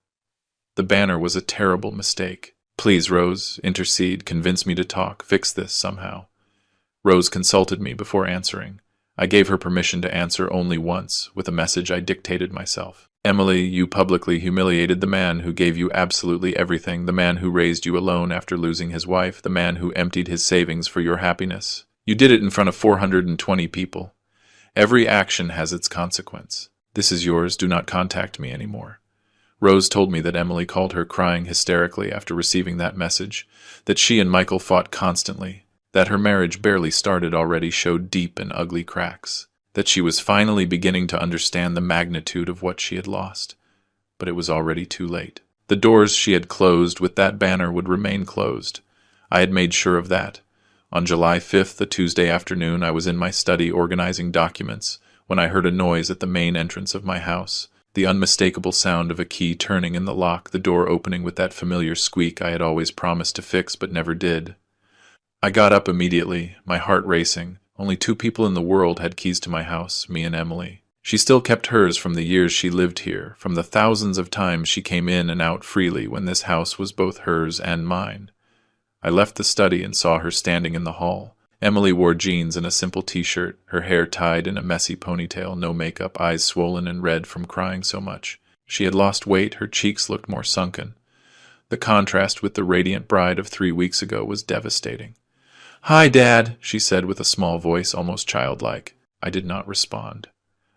The banner was a terrible mistake. Please, Rose, intercede, convince me to talk, fix this somehow. Rose consulted me before answering. I gave her permission to answer only once, with a message I dictated myself. Emily, you publicly humiliated the man who gave you absolutely everything, the man who raised you alone after losing his wife, the man who emptied his savings for your happiness. You did it in front of 420 people. Every action has its consequence. This is yours, do not contact me anymore. Rose told me that Emily called her crying hysterically after receiving that message, that she and Michael fought constantly, that her marriage barely started already showed deep and ugly cracks, that she was finally beginning to understand the magnitude of what she had lost. But it was already too late. The doors she had closed with that banner would remain closed. I had made sure of that. On July 5th, a Tuesday afternoon, I was in my study organizing documents when I heard a noise at the main entrance of my house. The unmistakable sound of a key turning in the lock, the door opening with that familiar squeak I had always promised to fix but never did. I got up immediately, my heart racing. Only 2 people in the world had keys to my house, me and Emily. She still kept hers from the years she lived here, from the thousands of times she came in and out freely when this house was both hers and mine. I left the study and saw her standing in the hall. Emily wore jeans and a simple t-shirt, her hair tied in a messy ponytail, no makeup, eyes swollen and red from crying so much. She had lost weight, her cheeks looked more sunken. The contrast with the radiant bride of 3 weeks ago was devastating. "Hi, Dad," she said with a small voice, almost childlike. I did not respond.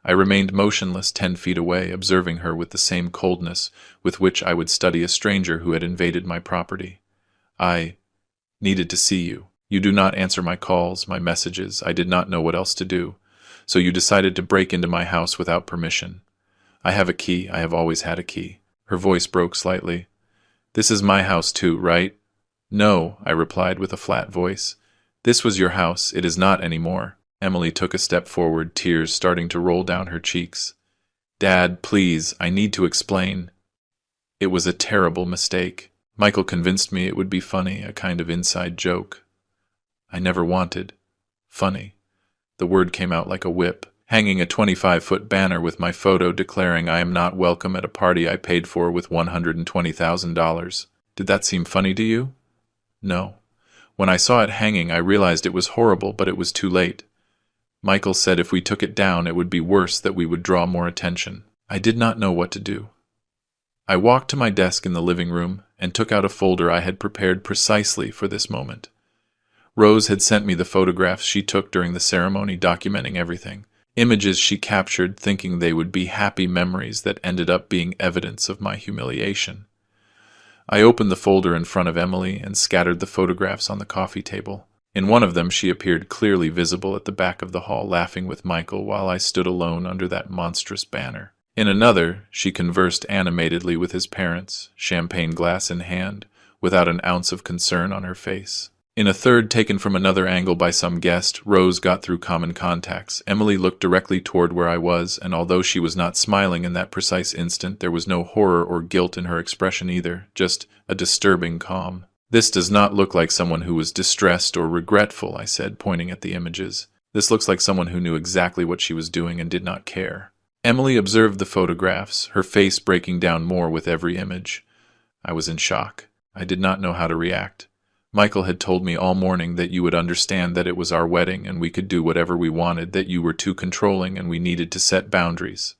I remained motionless 10 feet away, observing her with the same coldness with which I would study a stranger who had invaded my property. "I needed to see you. You do not answer my calls, my messages. I did not know what else to do. So you decided to break into my house without permission. I have a key. I have always had a key." Her voice broke slightly. "This is my house too, right?" "No," I replied with a flat voice. "This was your house. It is not anymore." Emily took a step forward, tears starting to roll down her cheeks. "Dad, please, I need to explain. It was a terrible mistake. Michael convinced me it would be funny, a kind of inside joke. I never wanted funny." The word came out like a whip. "Hanging a 25-foot banner with my photo declaring I am not welcome at a party I paid for with $120,000. Did that seem funny to you?" "No. When I saw it hanging, I realized it was horrible, but it was too late. Michael said if we took it down, it would be worse, that we would draw more attention. I did not know what to do. I walked to my desk in the living room and took out a folder I had prepared precisely for this moment. Rose had sent me the photographs she took during the ceremony, documenting everything. Images she captured, thinking they would be happy memories that ended up being evidence of my humiliation. I opened the folder in front of Emily and scattered the photographs on the coffee table. In one of them, she appeared clearly visible at the back of the hall, laughing with Michael while I stood alone under that monstrous banner. In another, she conversed animatedly with his parents, champagne glass in hand, without an ounce of concern on her face. In a third, taken from another angle by some guest, Rose got through common contacts. Emily looked directly toward where I was, and although she was not smiling in that precise instant, there was no horror or guilt in her expression either, just a disturbing calm. "This does not look like someone who was distressed or regretful," I said, pointing at the images. "This looks like someone who knew exactly what she was doing and did not care." Emily observed the photographs, her face breaking down more with every image. I was in shock. I did not know how to react. Michael had told me all morning that you would understand that it was our wedding and we could do whatever we wanted, that you were too controlling and we needed to set boundaries.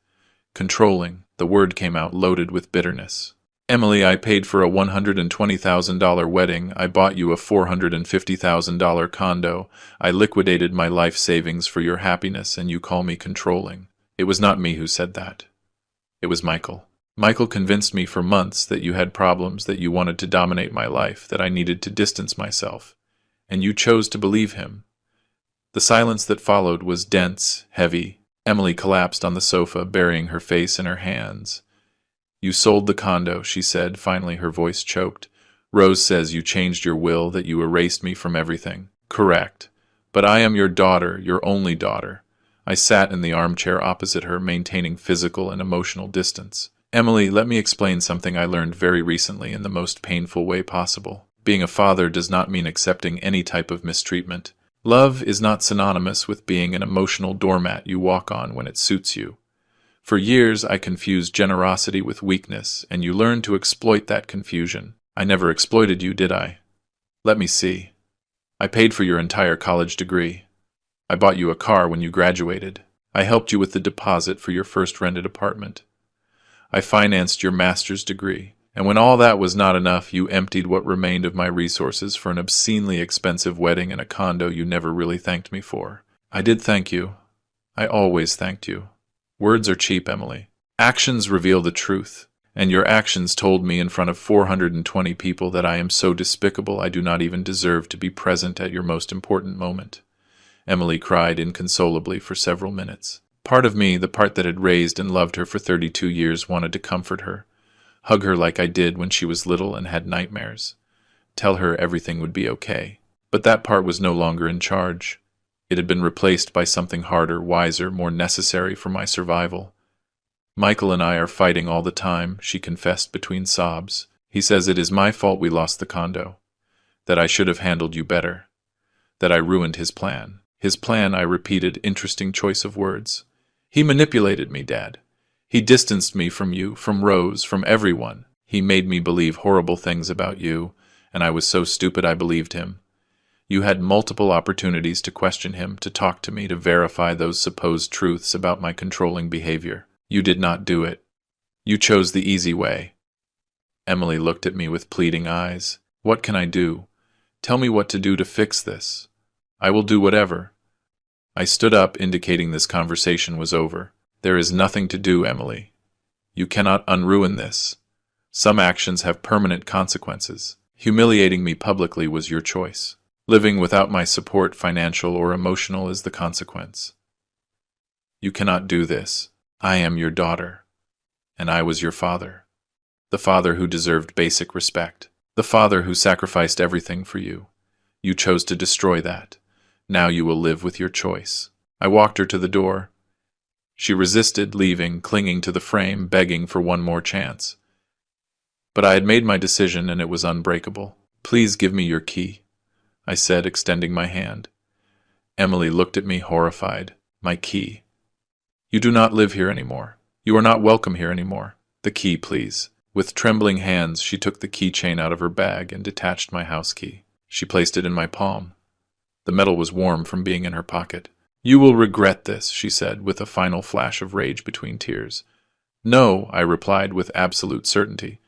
Controlling. The word came out loaded with bitterness. "Emily, I paid for a $120,000 wedding. I bought you a $450,000 condo. I liquidated my life savings for your happiness, and you call me controlling." It was not me who said that. It was Michael. Michael convinced me for months that you had problems, that you wanted to dominate my life, that I needed to distance myself. And you chose to believe him. The silence that followed was dense, heavy. Emily collapsed on the sofa, burying her face in her hands. "You sold the condo," she said. Finally, her voice choked. "Rose says you changed your will, that you erased me from everything." "Correct. But I am your daughter, your only daughter." I sat in the armchair opposite her, maintaining physical and emotional distance. "Emily, let me explain something I learned very recently in the most painful way possible. Being a father does not mean accepting any type of mistreatment. Love is not synonymous with being an emotional doormat you walk on when it suits you. For years, I confused generosity with weakness, and you learn to exploit that confusion. I never exploited you, did I? Let me see. I paid for your entire college degree. I bought you a car when you graduated. I helped you with the deposit for your first rented apartment. I financed your master's degree. And when all that was not enough, you emptied what remained of my resources for an obscenely expensive wedding and a condo you never really thanked me for. I did thank you. I always thanked you. Words are cheap, Emily. Actions reveal the truth. And your actions told me in front of 420 people that I am so despicable I do not even deserve to be present at your most important moment. Emily cried inconsolably for several minutes. Part of me, the part that had raised and loved her for 32 years, wanted to comfort her, hug her like I did when she was little and had nightmares, tell her everything would be okay. But that part was no longer in charge. It had been replaced by something harder, wiser, more necessary for my survival. Michael and I are fighting all the time, she confessed between sobs. He says it is my fault we lost the condo, that I should have handled you better, that I ruined his plan. His plan, I repeated, interesting choice of words. He manipulated me, Dad. He distanced me from you, from Rose, from everyone. He made me believe horrible things about you, and I was so stupid I believed him. You had multiple opportunities to question him, to talk to me, to verify those supposed truths about my controlling behavior. You did not do it. You chose the easy way. Emily looked at me with pleading eyes. What can I do? Tell me what to do to fix this. I will do whatever. I stood up, indicating this conversation was over. There is nothing to do, Emily. You cannot unruin this. Some actions have permanent consequences. Humiliating me publicly was your choice. Living without my support, financial or emotional, is the consequence. You cannot do this. I am your daughter, and I was your father. The father who deserved basic respect. The father who sacrificed everything for you. You chose to destroy that. Now you will live with your choice. I walked her to the door. She resisted, leaving, clinging to the frame, begging for one more chance. But I had made my decision, and it was unbreakable. Please give me your key, I said, extending my hand. Emily looked at me, horrified. My key. You do not live here anymore. You are not welcome here anymore. The key, please. With trembling hands, she took the keychain out of her bag and detached my house key. She placed it in my palm. The metal was warm from being in her pocket. You will regret this, she said, with a final flash of rage between tears. No, I replied with absolute certainty.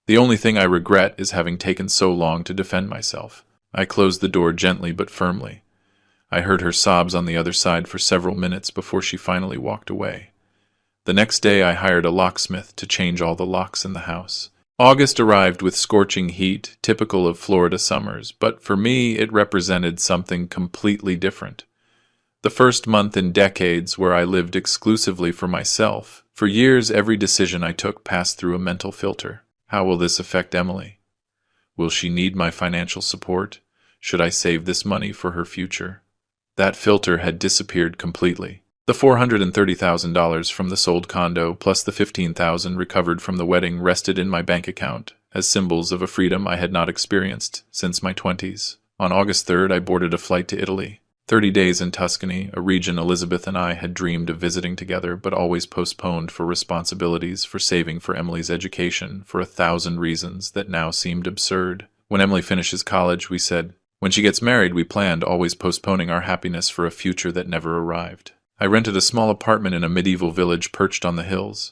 The only thing I regret is having taken so long to defend myself. I closed the door gently but firmly. I heard her sobs on the other side for several minutes before she finally walked away. The next day I hired a locksmith to change all the locks in the house. August arrived with scorching heat, typical of Florida summers, but for me it represented something completely different. The first month in decades where I lived exclusively for myself. For years, every decision I took passed through a mental filter. How will this affect Emily? Will she need my financial support? Should I save this money for her future? That filter had disappeared completely. The $430,000 from the sold condo, plus the $15,000 recovered from the wedding, rested in my bank account as symbols of a freedom I had not experienced since my 20s. On August 3rd, I boarded a flight to Italy. 30 days in Tuscany, a region Elizabeth and I had dreamed of visiting together, but always postponed for responsibilities, for saving for Emily's education, for 1,000 reasons that now seemed absurd. When Emily finishes college, we said, when she gets married, we planned, always postponing our happiness for a future that never arrived. I rented a small apartment in a medieval village perched on the hills.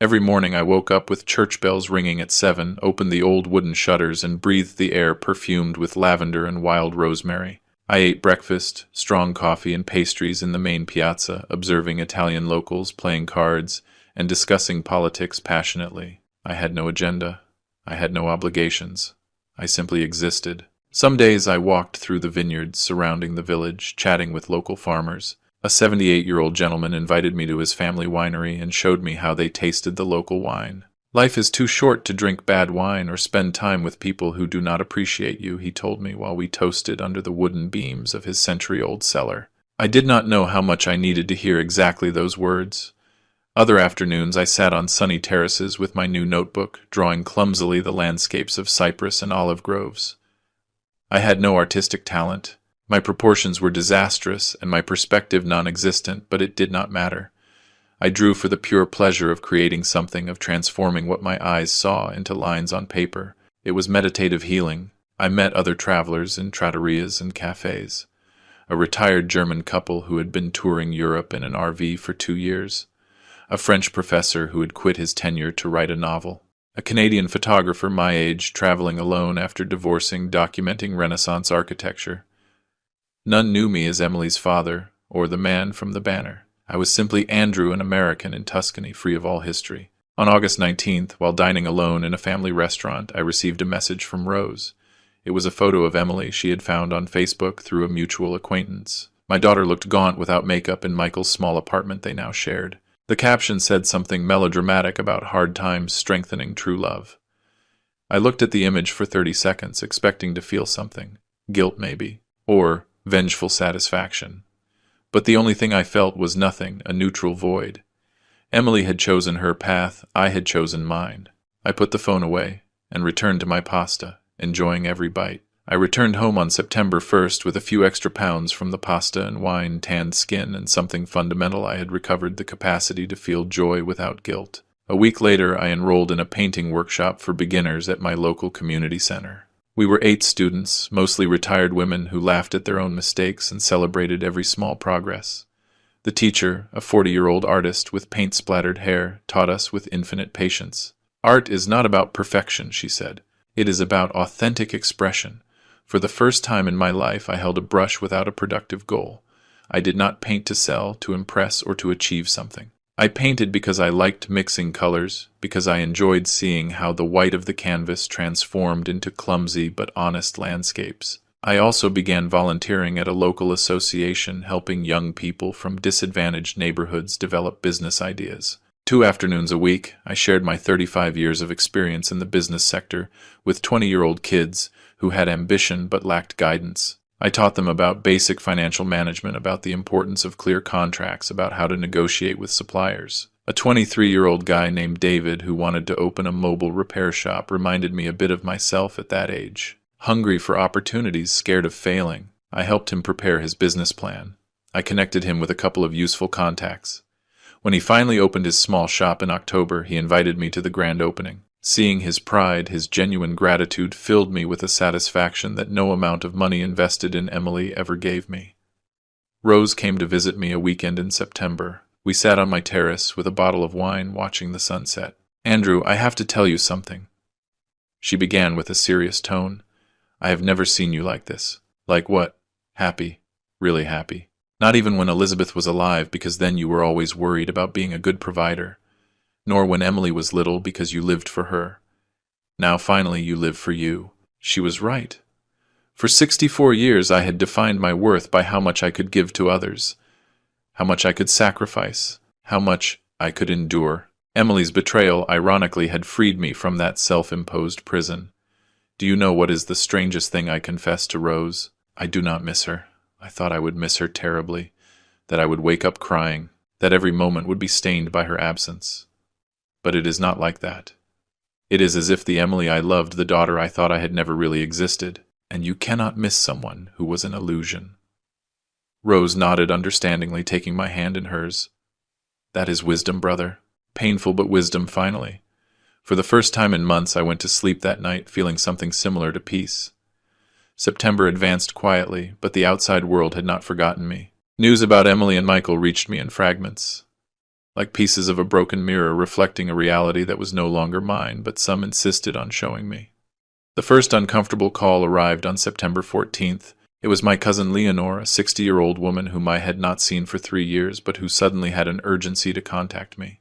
Every morning I woke up with church bells ringing at 7, opened the old wooden shutters, and breathed the air perfumed with lavender and wild rosemary. I ate breakfast, strong coffee, and pastries in the main piazza, observing Italian locals, playing cards, and discussing politics passionately. I had no agenda. I had no obligations. I simply existed. Some days I walked through the vineyards surrounding the village, chatting with local farmers. A 78-year-old gentleman invited me to his family winery and showed me how they tasted the local wine. Life is too short to drink bad wine or spend time with people who do not appreciate you, he told me while we toasted under the wooden beams of his century-old cellar. I did not know how much I needed to hear exactly those words. Other afternoons I sat on sunny terraces with my new notebook, drawing clumsily the landscapes of cypress and olive groves. I had no artistic talent. My proportions were disastrous and my perspective non-existent, but it did not matter. I drew for the pure pleasure of creating something, of transforming what my eyes saw into lines on paper. It was meditative healing. I met other travelers in trattorias and cafes. A retired German couple who had been touring Europe in an RV for 2 years. A French professor who had quit his tenure to write a novel. A Canadian photographer my age, traveling alone after divorcing, documenting Renaissance architecture. None knew me as Emily's father, or the man from the banner. I was simply Andrew, an American in Tuscany, free of all history. On August 19th, while dining alone in a family restaurant, I received a message from Rose. It was a photo of Emily she had found on Facebook through a mutual acquaintance. My daughter looked gaunt without makeup in Michael's small apartment they now shared. The caption said something melodramatic about hard times strengthening true love. I looked at the image for 30 seconds, expecting to feel something. Guilt, maybe. Or vengeful satisfaction. But the only thing I felt was nothing, a neutral void. Emily had chosen her path, I had chosen mine. I put the phone away and returned to my pasta, enjoying every bite. I returned home on September 1st with a few extra pounds from the pasta and wine, tanned skin, and something fundamental. I had recovered the capacity to feel joy without guilt. A week later, I enrolled in a painting workshop for beginners at my local community center. We were 8 students, mostly retired women who laughed at their own mistakes and celebrated every small progress. The teacher, a 40-year-old artist with paint-splattered hair, taught us with infinite patience. Art is not about perfection, she said. It is about authentic expression. For the first time in my life, I held a brush without a productive goal. I did not paint to sell, to impress, or to achieve something. I painted because I liked mixing colors, because I enjoyed seeing how the white of the canvas transformed into clumsy but honest landscapes. I also began volunteering at a local association helping young people from disadvantaged neighborhoods develop business ideas. 2 afternoons a week, I shared my 35 years of experience in the business sector with 20-year-old kids who had ambition but lacked guidance. I taught them about basic financial management, about the importance of clear contracts, about how to negotiate with suppliers. A 23-year-old guy named David who wanted to open a mobile repair shop reminded me a bit of myself at that age. Hungry for opportunities, scared of failing, I helped him prepare his business plan. I connected him with a couple of useful contacts. When he finally opened his small shop in October, he invited me to the grand opening. Seeing his pride, his genuine gratitude filled me with a satisfaction that no amount of money invested in Emily ever gave me. Rose came to visit me a weekend in September. We sat on my terrace with a bottle of wine watching the sunset. "Andrew, I have to tell you something." She began with a serious tone. "I have never seen you like this." "Like what?" "Happy. Really happy. Not even when Elizabeth was alive, because then you were always worried about being a good provider. Nor when Emily was little, because you lived for her. Now finally you live for you." She was right. For 64 years I had defined my worth by how much I could give to others, how much I could sacrifice, how much I could endure. Emily's betrayal, ironically, had freed me from that self-imposed prison. Do you know what is the strangest thing I confessed to Rose? I do not miss her. I thought I would miss her terribly, that I would wake up crying, that every moment would be stained by her absence. But it is not like that. It is as if the Emily I loved, the daughter I thought I had never really existed, and you cannot miss someone who was an illusion. Rose nodded understandingly, taking my hand in hers. That is wisdom, brother. Painful, but wisdom finally. For the first time in months, I went to sleep that night feeling something similar to peace. September advanced quietly, but the outside world had not forgotten me. News about Emily and Michael reached me in fragments, like pieces of a broken mirror reflecting a reality that was no longer mine, but some insisted on showing me. The first uncomfortable call arrived on September 14th. It was my cousin Leonore, a 60-year-old woman whom I had not seen for 3 years, but who suddenly had an urgency to contact me.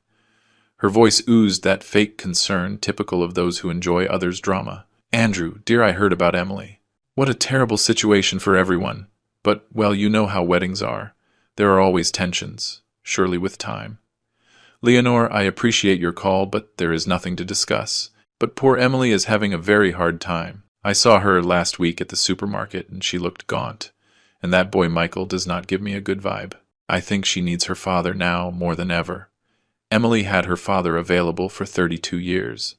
Her voice oozed that fake concern typical of those who enjoy others' drama. "Andrew, dear, I heard about Emily. What a terrible situation for everyone. But, well, you know how weddings are. There are always tensions, surely with time. Leonore, I appreciate your call, but there is nothing to discuss. But poor Emily is having a very hard time. I saw her last week at the supermarket, and she looked gaunt. And that boy Michael does not give me a good vibe. I think she needs her father now more than ever. Emily had her father available for 32 years.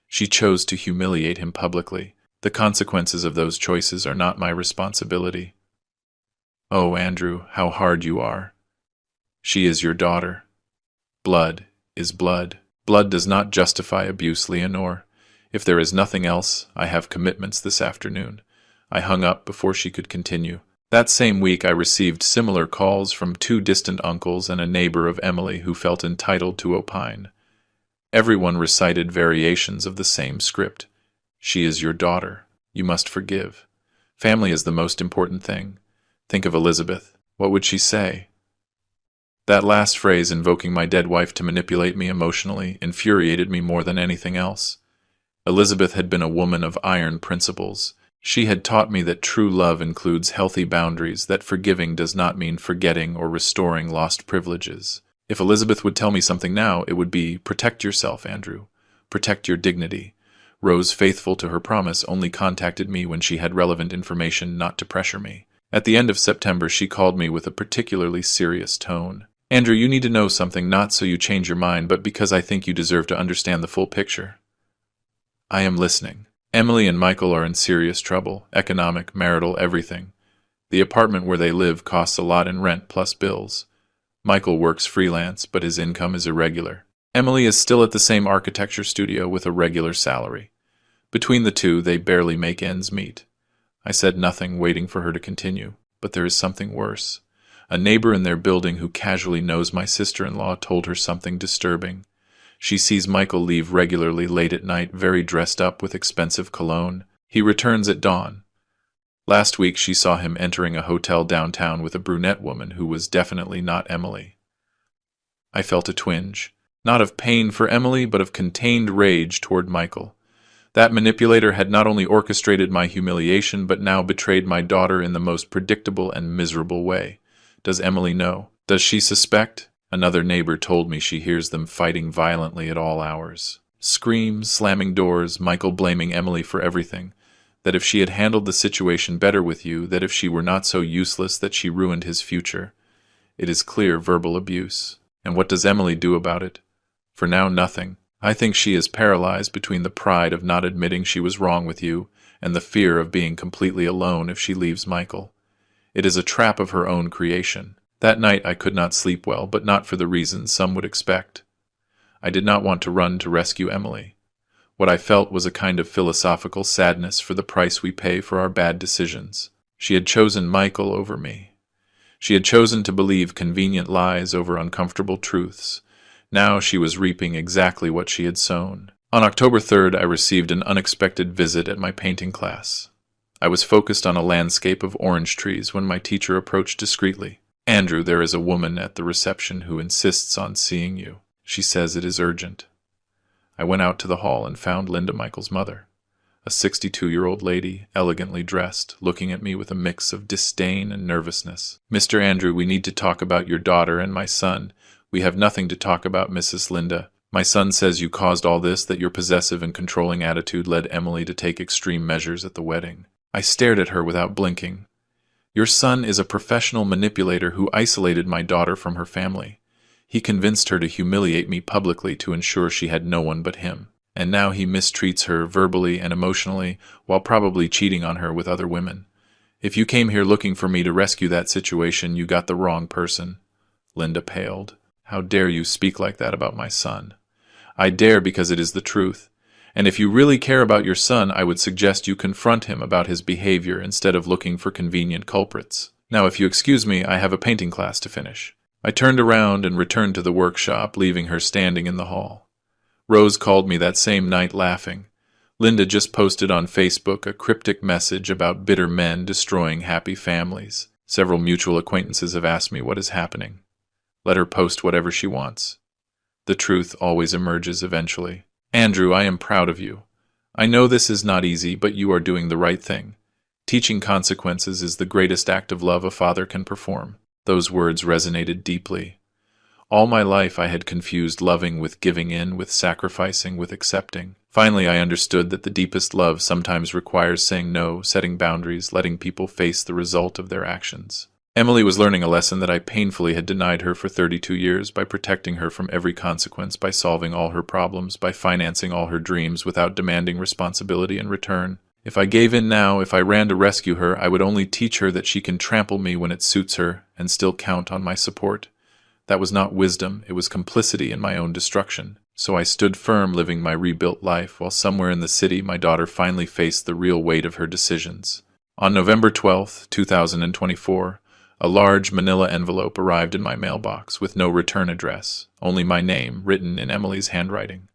She chose to humiliate him publicly. The consequences of those choices are not my responsibility. Oh, Andrew, how hard you are. She is your daughter. Blood is blood. Blood does not justify abuse, Leonore. If there is nothing else, I have commitments this afternoon." I hung up before she could continue. That same week I received similar calls from 2 distant uncles and a neighbor of Emily who felt entitled to opine. Everyone recited variations of the same script. She is your daughter. You must forgive. Family is the most important thing. Think of Elizabeth. What would she say? That last phrase, invoking my dead wife to manipulate me emotionally, infuriated me more than anything else. Elizabeth had been a woman of iron principles. She had taught me that true love includes healthy boundaries, that forgiving does not mean forgetting or restoring lost privileges. If Elizabeth would tell me something now, it would be, protect yourself, Andrew. Protect your dignity. Rose, faithful to her promise, only contacted me when she had relevant information, not to pressure me. At the end of September, she called me with a particularly serious tone. "Andrew, you need to know something, not so you change your mind, but because I think you deserve to understand the full picture." "I am listening." "Emily and Michael are in serious trouble, economic, marital, everything. The apartment where they live costs a lot in rent plus bills. Michael works freelance, but his income is irregular. Emily is still at the same architecture studio with a regular salary. Between the two, they barely make ends meet. I said nothing, waiting for her to continue. But there is something worse. A neighbor in their building who casually knows my sister-in-law told her something disturbing. She sees Michael leave regularly late at night, very dressed up with expensive cologne. He returns at dawn. Last week she saw him entering a hotel downtown with a brunette woman who was definitely not Emily. I felt a twinge, not of pain for Emily, but of contained rage toward Michael. That manipulator had not only orchestrated my humiliation, but now betrayed my daughter in the most predictable and miserable way. Does Emily know? Does she suspect? Another neighbor told me she hears them fighting violently at all hours. Screams, slamming doors, Michael blaming Emily for everything. That if she had handled the situation better with you, that if she were not so useless that she ruined his future. It is clear verbal abuse. And what does Emily do about it? For now, nothing. I think she is paralyzed between the pride of not admitting she was wrong with you and the fear of being completely alone if she leaves Michael. It is a trap of her own creation. That night I could not sleep well, but not for the reasons some would expect. I did not want to run to rescue Emily. What I felt was a kind of philosophical sadness for the price we pay for our bad decisions. She had chosen Michael over me. She had chosen to believe convenient lies over uncomfortable truths. Now she was reaping exactly what she had sown. On October 3rd, I received an unexpected visit at my painting class. I was focused on a landscape of orange trees when my teacher approached discreetly. "Andrew, there is a woman at the reception who insists on seeing you. She says it is urgent." I went out to the hall and found Linda, Michael's mother. A 62-year-old lady, elegantly dressed, looking at me with a mix of disdain and nervousness. "Mr. Andrew, we need to talk about your daughter and my son. We have nothing to talk about, Mrs. Linda. My son says you caused all this, that your possessive and controlling attitude led Emily to take extreme measures at the wedding." I stared at her without blinking. "Your son is a professional manipulator who isolated my daughter from her family. He convinced her to humiliate me publicly to ensure she had no one but him. And now he mistreats her verbally and emotionally, while probably cheating on her with other women. If you came here looking for me to rescue that situation, you got the wrong person." Linda paled. "How dare you speak like that about my son?" "I dare because it is the truth. And if you really care about your son, I would suggest you confront him about his behavior instead of looking for convenient culprits. Now, if you excuse me, I have a painting class to finish." I turned around and returned to the workshop, leaving her standing in the hall. Rose called me that same night laughing. Linda just posted on Facebook a cryptic message about bitter men destroying happy families. Several mutual acquaintances have asked me what is happening. Let her post whatever she wants. The truth always emerges eventually. "Andrew, I am proud of you. I know this is not easy, but you are doing the right thing. Teaching consequences is the greatest act of love a father can perform." Those words resonated deeply. All my life I had confused loving with giving in, with sacrificing with accepting. Finally I understood that the deepest love sometimes requires saying no, setting boundaries, letting people face the result of their actions. Emily was learning a lesson that I painfully had denied her for 32 years by protecting her from every consequence, by solving all her problems, by financing all her dreams without demanding responsibility in return. If I gave in now, if I ran to rescue her, I would only teach her that she can trample me when it suits her and still count on my support. That was not wisdom, it was complicity in my own destruction. So I stood firm, living my rebuilt life, while somewhere in the city my daughter finally faced the real weight of her decisions. On November 12, 2024, a large manila envelope arrived in my mailbox with no return address, only my name written in Emily's handwriting.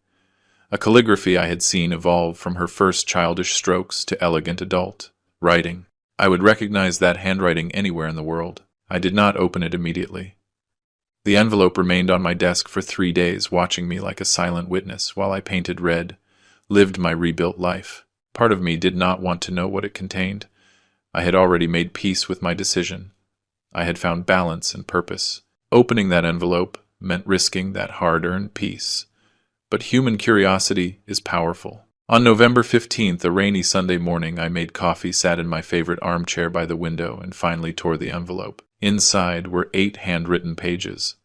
A calligraphy I had seen evolve from her first childish strokes to elegant adult writing. I would recognize that handwriting anywhere in the world. I did not open it immediately. The envelope remained on my desk for 3 days, watching me like a silent witness while I painted red, lived my rebuilt life. Part of me did not want to know what it contained. I had already made peace with my decision. I had found balance and purpose. Opening that envelope meant risking that hard-earned peace. But human curiosity is powerful. On November 15th, a rainy Sunday morning, I made coffee, sat in my favorite armchair by the window, and finally tore the envelope. Inside were 8 handwritten pages.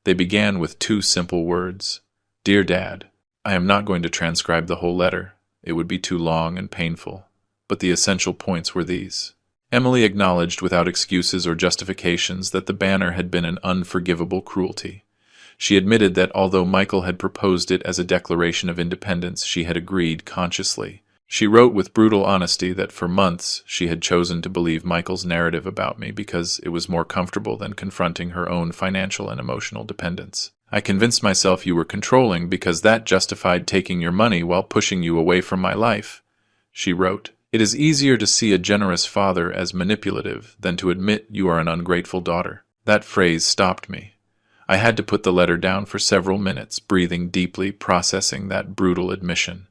They began with 2 simple words. "Dear Dad." I am not going to transcribe the whole letter. It would be too long and painful. But the essential points were these. Emily acknowledged without excuses or justifications that the banner had been an unforgivable cruelty. She admitted that although Michael had proposed it as a declaration of independence, she had agreed consciously. She wrote with brutal honesty that for months she had chosen to believe Michael's narrative about me because it was more comfortable than confronting her own financial and emotional dependence. I convinced myself you were controlling because that justified taking your money while pushing you away from my life, she wrote. It is easier to see a generous father as manipulative than to admit you are an ungrateful daughter. That phrase stopped me. I had to put the letter down for several minutes, breathing deeply, processing that brutal admission.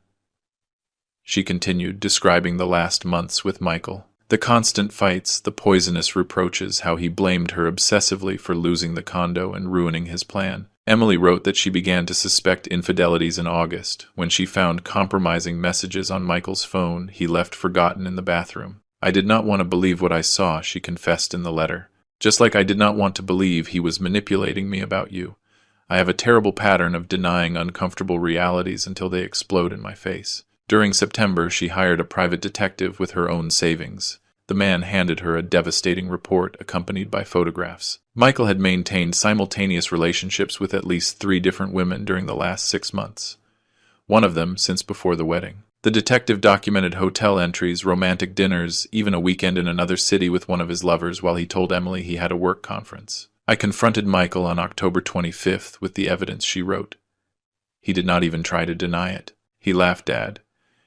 She continued, describing the last months with Michael. The constant fights, the poisonous reproaches, how he blamed her obsessively for losing the condo and ruining his plan. Emily wrote that she began to suspect infidelities in August, when she found compromising messages on Michael's phone he left forgotten in the bathroom. I did not want to believe what I saw, she confessed in the letter. Just like I did not want to believe he was manipulating me about you. I have a terrible pattern of denying uncomfortable realities until they explode in my face. During September, she hired a private detective with her own savings. The man handed her a devastating report accompanied by photographs. Michael had maintained simultaneous relationships with at least 3 different women during the last 6 months. One of them since before the wedding. The detective documented hotel entries, romantic dinners, even a weekend in another city with one of his lovers while he told Emily he had a work conference. I confronted Michael on October 25th with the evidence, she wrote. He did not even try to deny it. He laughed, Dad.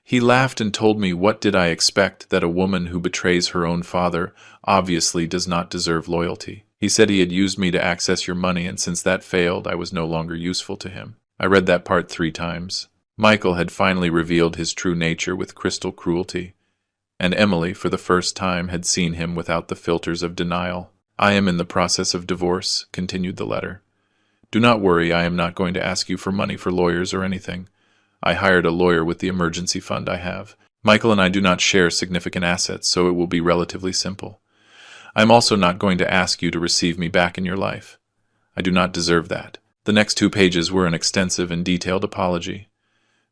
He laughed and told me, what did I expect, that a woman who betrays her own father obviously does not deserve loyalty. He said he had used me to access your money, and since that failed, I was no longer useful to him. I read that part 3 times. Michael had finally revealed his true nature with crystal cruelty, and Emily, for the first time, had seen him without the filters of denial. I am in the process of divorce, continued the letter. Do not worry, I am not going to ask you for money for lawyers or anything. I hired a lawyer with the emergency fund I have. Michael and I do not share significant assets, so it will be relatively simple. I am also not going to ask you to receive me back in your life. I do not deserve that. The next 2 pages were an extensive and detailed apology.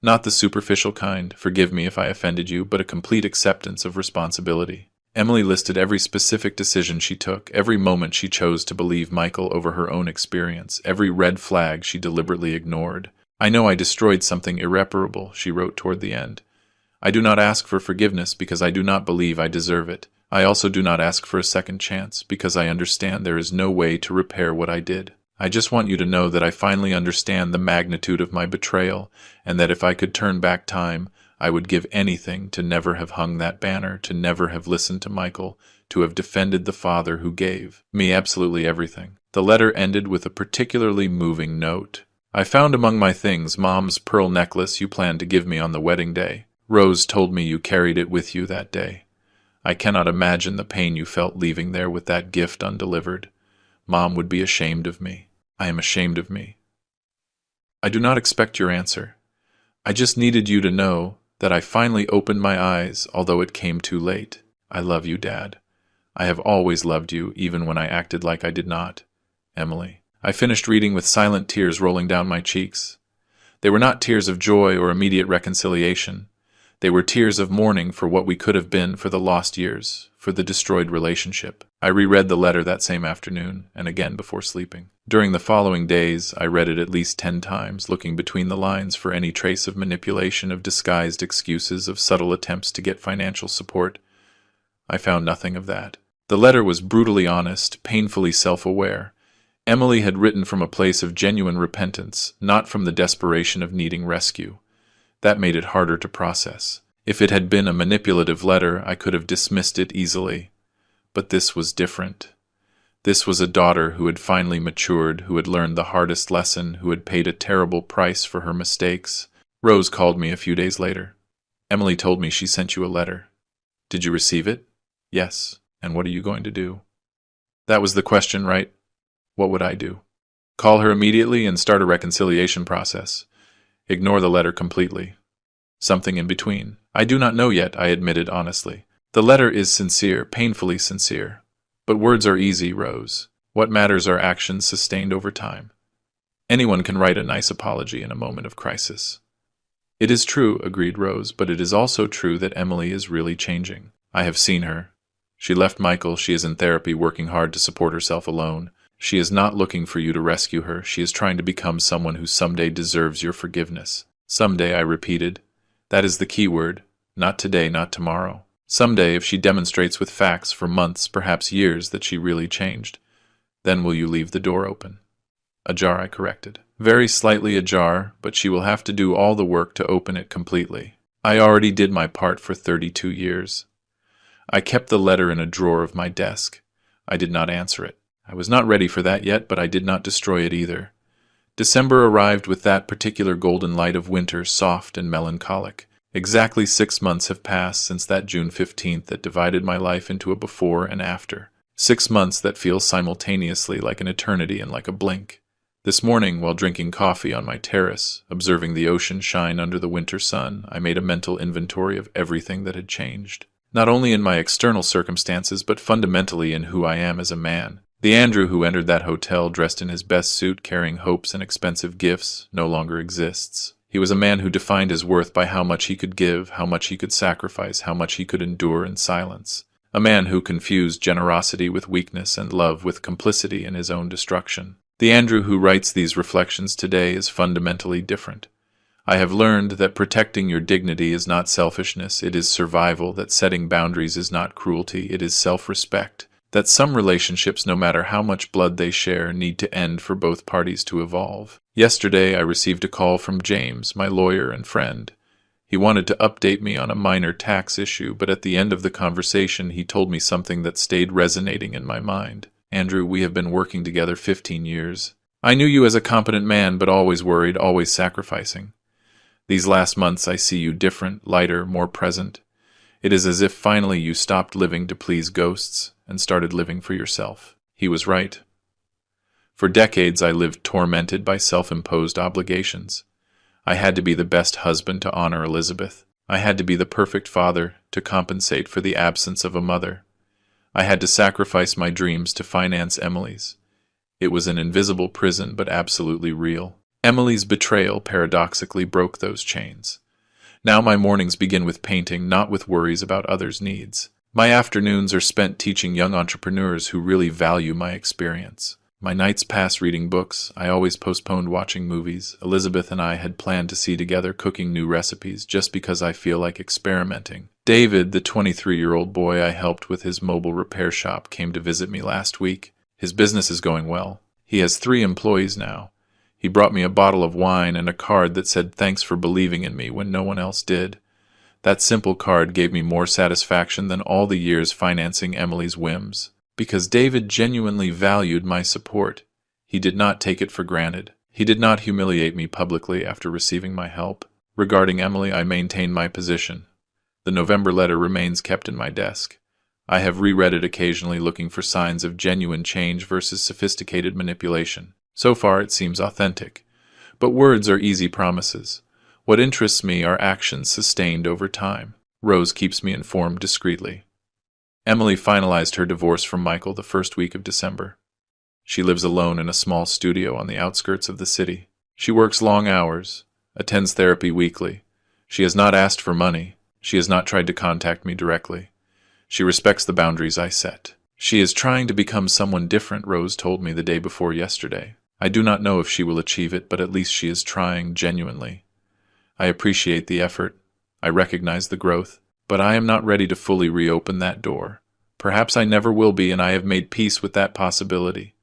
Not the superficial kind, forgive me if I offended you, but a complete acceptance of responsibility. Emily listed every specific decision she took, every moment she chose to believe Michael over her own experience, every red flag she deliberately ignored. I know I destroyed something irreparable, she wrote toward the end. I do not ask for forgiveness because I do not believe I deserve it. I also do not ask for a second chance because I understand there is no way to repair what I did. I just want you to know that I finally understand the magnitude of my betrayal, and that if I could turn back time, I would give anything to never have hung that banner, to never have listened to Michael, to have defended the father who gave me absolutely everything. The letter ended with a particularly moving note. I found among my things Mom's pearl necklace you planned to give me on the wedding day. Rose told me you carried it with you that day. I cannot imagine the pain you felt leaving there with that gift undelivered. Mom would be ashamed of me. I am ashamed of me. I do not expect your answer. I just needed you to know that I finally opened my eyes, although it came too late. I love you, Dad. I have always loved you, even when I acted like I did not. Emily. I finished reading with silent tears rolling down my cheeks. They were not tears of joy or immediate reconciliation. They were tears of mourning for what we could have been, for the lost years, for the destroyed relationship. I reread the letter that same afternoon, and again before sleeping. During the following days, I read it at least 10 times, looking between the lines for any trace of manipulation, of disguised excuses, of subtle attempts to get financial support. I found nothing of that. The letter was brutally honest, painfully self-aware. Emily had written from a place of genuine repentance, not from the desperation of needing rescue. That made it harder to process. If it had been a manipulative letter, I could have dismissed it easily. But this was different. This was a daughter who had finally matured, who had learned the hardest lesson, who had paid a terrible price for her mistakes. Rose called me a few days later. Emily told me she sent you a letter. Did you receive it? Yes. And what are you going to do? That was the question, right? What would I do? Call her immediately and start a reconciliation process. Ignore the letter completely. Something in between. I do not know yet, I admitted honestly. The letter is sincere, painfully sincere. But words are easy, Rose. What matters are actions sustained over time. Anyone can write a nice apology in a moment of crisis. It is true, agreed Rose, but it is also true that Emily is really changing. I have seen her. She left Michael, she is in therapy working hard to support herself alone. She is not looking for you to rescue her, she is trying to become someone who someday deserves your forgiveness. Someday, I repeated. That is the key word. Not today, not tomorrow. Someday, if she demonstrates with facts for months, perhaps years, that she really changed, then will you leave the door open? Ajar, I corrected. Very slightly ajar, but she will have to do all the work to open it completely. I already did my part for 32 years. I kept the letter in a drawer of my desk. I did not answer it. I was not ready for that yet, but I did not destroy it either. December arrived with that particular golden light of winter, soft and melancholic. Exactly 6 months have passed since that June 15th that divided my life into a before and after. 6 months that feel simultaneously like an eternity and like a blink. This morning, while drinking coffee on my terrace, observing the ocean shine under the winter sun, I made a mental inventory of everything that had changed. Not only in my external circumstances, but fundamentally in who I am as a man. The Andrew who entered that hotel dressed in his best suit, carrying hopes and expensive gifts, no longer exists. He was a man who defined his worth by how much he could give, how much he could sacrifice, how much he could endure in silence. A man who confused generosity with weakness and love with complicity in his own destruction. The Andrew who writes these reflections today is fundamentally different. I have learned that protecting your dignity is not selfishness, it is survival, that setting boundaries is not cruelty, it is self-respect, that some relationships, no matter how much blood they share, need to end for both parties to evolve. Yesterday I received a call from James, my lawyer and friend. He wanted to update me on a minor tax issue, but at the end of the conversation he told me something that stayed resonating in my mind. Andrew, we have been working together 15 years. I knew you as a competent man, but always worried, always sacrificing. These last months I see you different, lighter, more present. It is as if finally you stopped living to please ghosts and started living for yourself. He was right. For decades I lived tormented by self-imposed obligations. I had to be the best husband to honor Elizabeth. I had to be the perfect father to compensate for the absence of a mother. I had to sacrifice my dreams to finance Emily's. It was an invisible prison, but absolutely real. Emily's betrayal paradoxically broke those chains. Now my mornings begin with painting, not with worries about others' needs. My afternoons are spent teaching young entrepreneurs who really value my experience. My nights pass reading books. I always postponed watching movies. Elizabeth and I had planned to see together, cooking new recipes, just because I feel like experimenting. David, the 23-year-old boy I helped with his mobile repair shop, came to visit me last week. His business is going well. He has 3 employees now. He brought me a bottle of wine and a card that said thanks for believing in me when no one else did. That simple card gave me more satisfaction than all the years financing Emily's whims. Because David genuinely valued my support. He did not take it for granted. He did not humiliate me publicly after receiving my help. Regarding Emily, I maintained my position. The November letter remains kept in my desk. I have reread it occasionally, looking for signs of genuine change versus sophisticated manipulation. So far it seems authentic. But words are easy promises. What interests me are actions sustained over time. Rose keeps me informed discreetly. Emily finalized her divorce from Michael the first week of December. She lives alone in a small studio on the outskirts of the city. She works long hours, attends therapy weekly. She has not asked for money. She has not tried to contact me directly. She respects the boundaries I set. She is trying to become someone different, Rose told me the day before yesterday. I do not know if she will achieve it, but at least she is trying genuinely. I appreciate the effort. I recognize the growth. But I am not ready to fully reopen that door. Perhaps I never will be, and I have made peace with that possibility.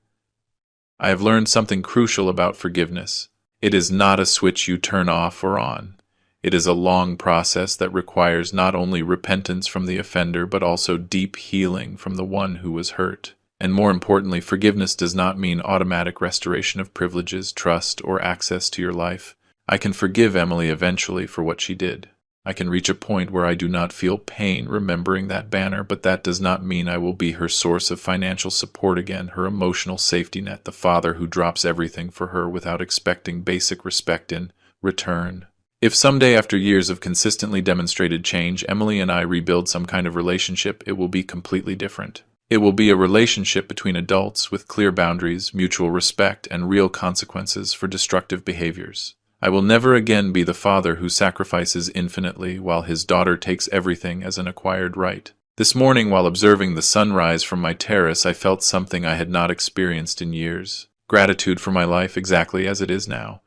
I have learned something crucial about forgiveness. It is not a switch you turn off or on. It is a long process that requires not only repentance from the offender, but also deep healing from the one who was hurt. And more importantly, forgiveness does not mean automatic restoration of privileges, trust, or access to your life. I can forgive Emily eventually for what she did. I can reach a point where I do not feel pain remembering that banner, but that does not mean I will be her source of financial support again, her emotional safety net, the father who drops everything for her without expecting basic respect in return. If someday, after years of consistently demonstrated change, Emily and I rebuild some kind of relationship, it will be completely different. It will be a relationship between adults with clear boundaries, mutual respect, and real consequences for destructive behaviors. I will never again be the father who sacrifices infinitely while his daughter takes everything as an acquired right. This morning, while observing the sunrise from my terrace, I felt something I had not experienced in years. Gratitude for my life exactly as it is now.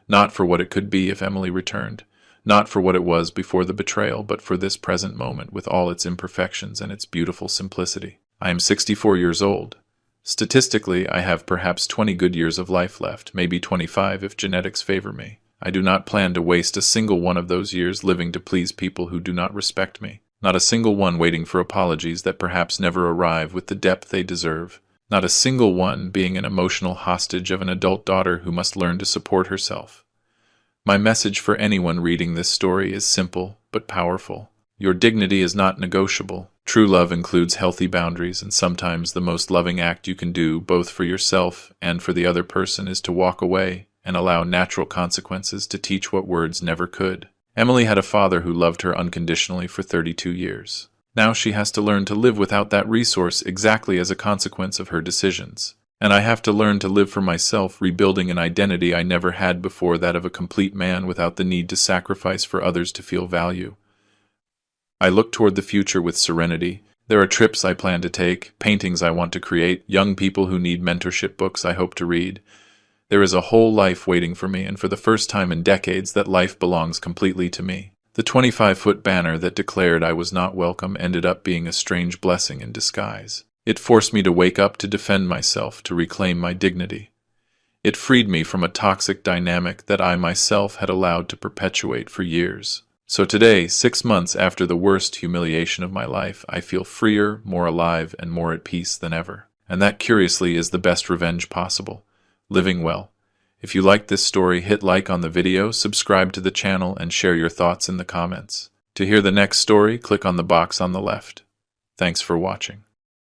Not for what it could be if Emily returned. Not for what it was before the betrayal, but for this present moment with all its imperfections and its beautiful simplicity. I am 64 years old. Statistically, I have perhaps 20 good years of life left, maybe 25 if genetics favor me. I do not plan to waste a single one of those years living to please people who do not respect me. Not a single one waiting for apologies that perhaps never arrive with the depth they deserve. Not a single one being an emotional hostage of an adult daughter who must learn to support herself. My message for anyone reading this story is simple but powerful. Your dignity is not negotiable. True love includes healthy boundaries, and sometimes the most loving act you can do, both for yourself and for the other person, is to walk away and allow natural consequences to teach what words never could. Emily had a father who loved her unconditionally for 32 years. Now she has to learn to live without that resource exactly as a consequence of her decisions. And I have to learn to live for myself, rebuilding an identity I never had before, that of a complete man without the need to sacrifice for others to feel value. I look toward the future with serenity. There are trips I plan to take, paintings I want to create, young people who need mentorship books I hope to read. There is a whole life waiting for me, and for the first time in decades, that life belongs completely to me. The 25-foot banner that declared I was not welcome ended up being a strange blessing in disguise. It forced me to wake up, to defend myself, to reclaim my dignity. It freed me from a toxic dynamic that I myself had allowed to perpetuate for years. So today, 6 months after the worst humiliation of my life, I feel freer, more alive, and more at peace than ever. And that, curiously, is the best revenge possible. Living well. If you liked this story, hit like on the video, subscribe to the channel, and share your thoughts in the comments. To hear the next story, click on the box on the left. Thanks for watching.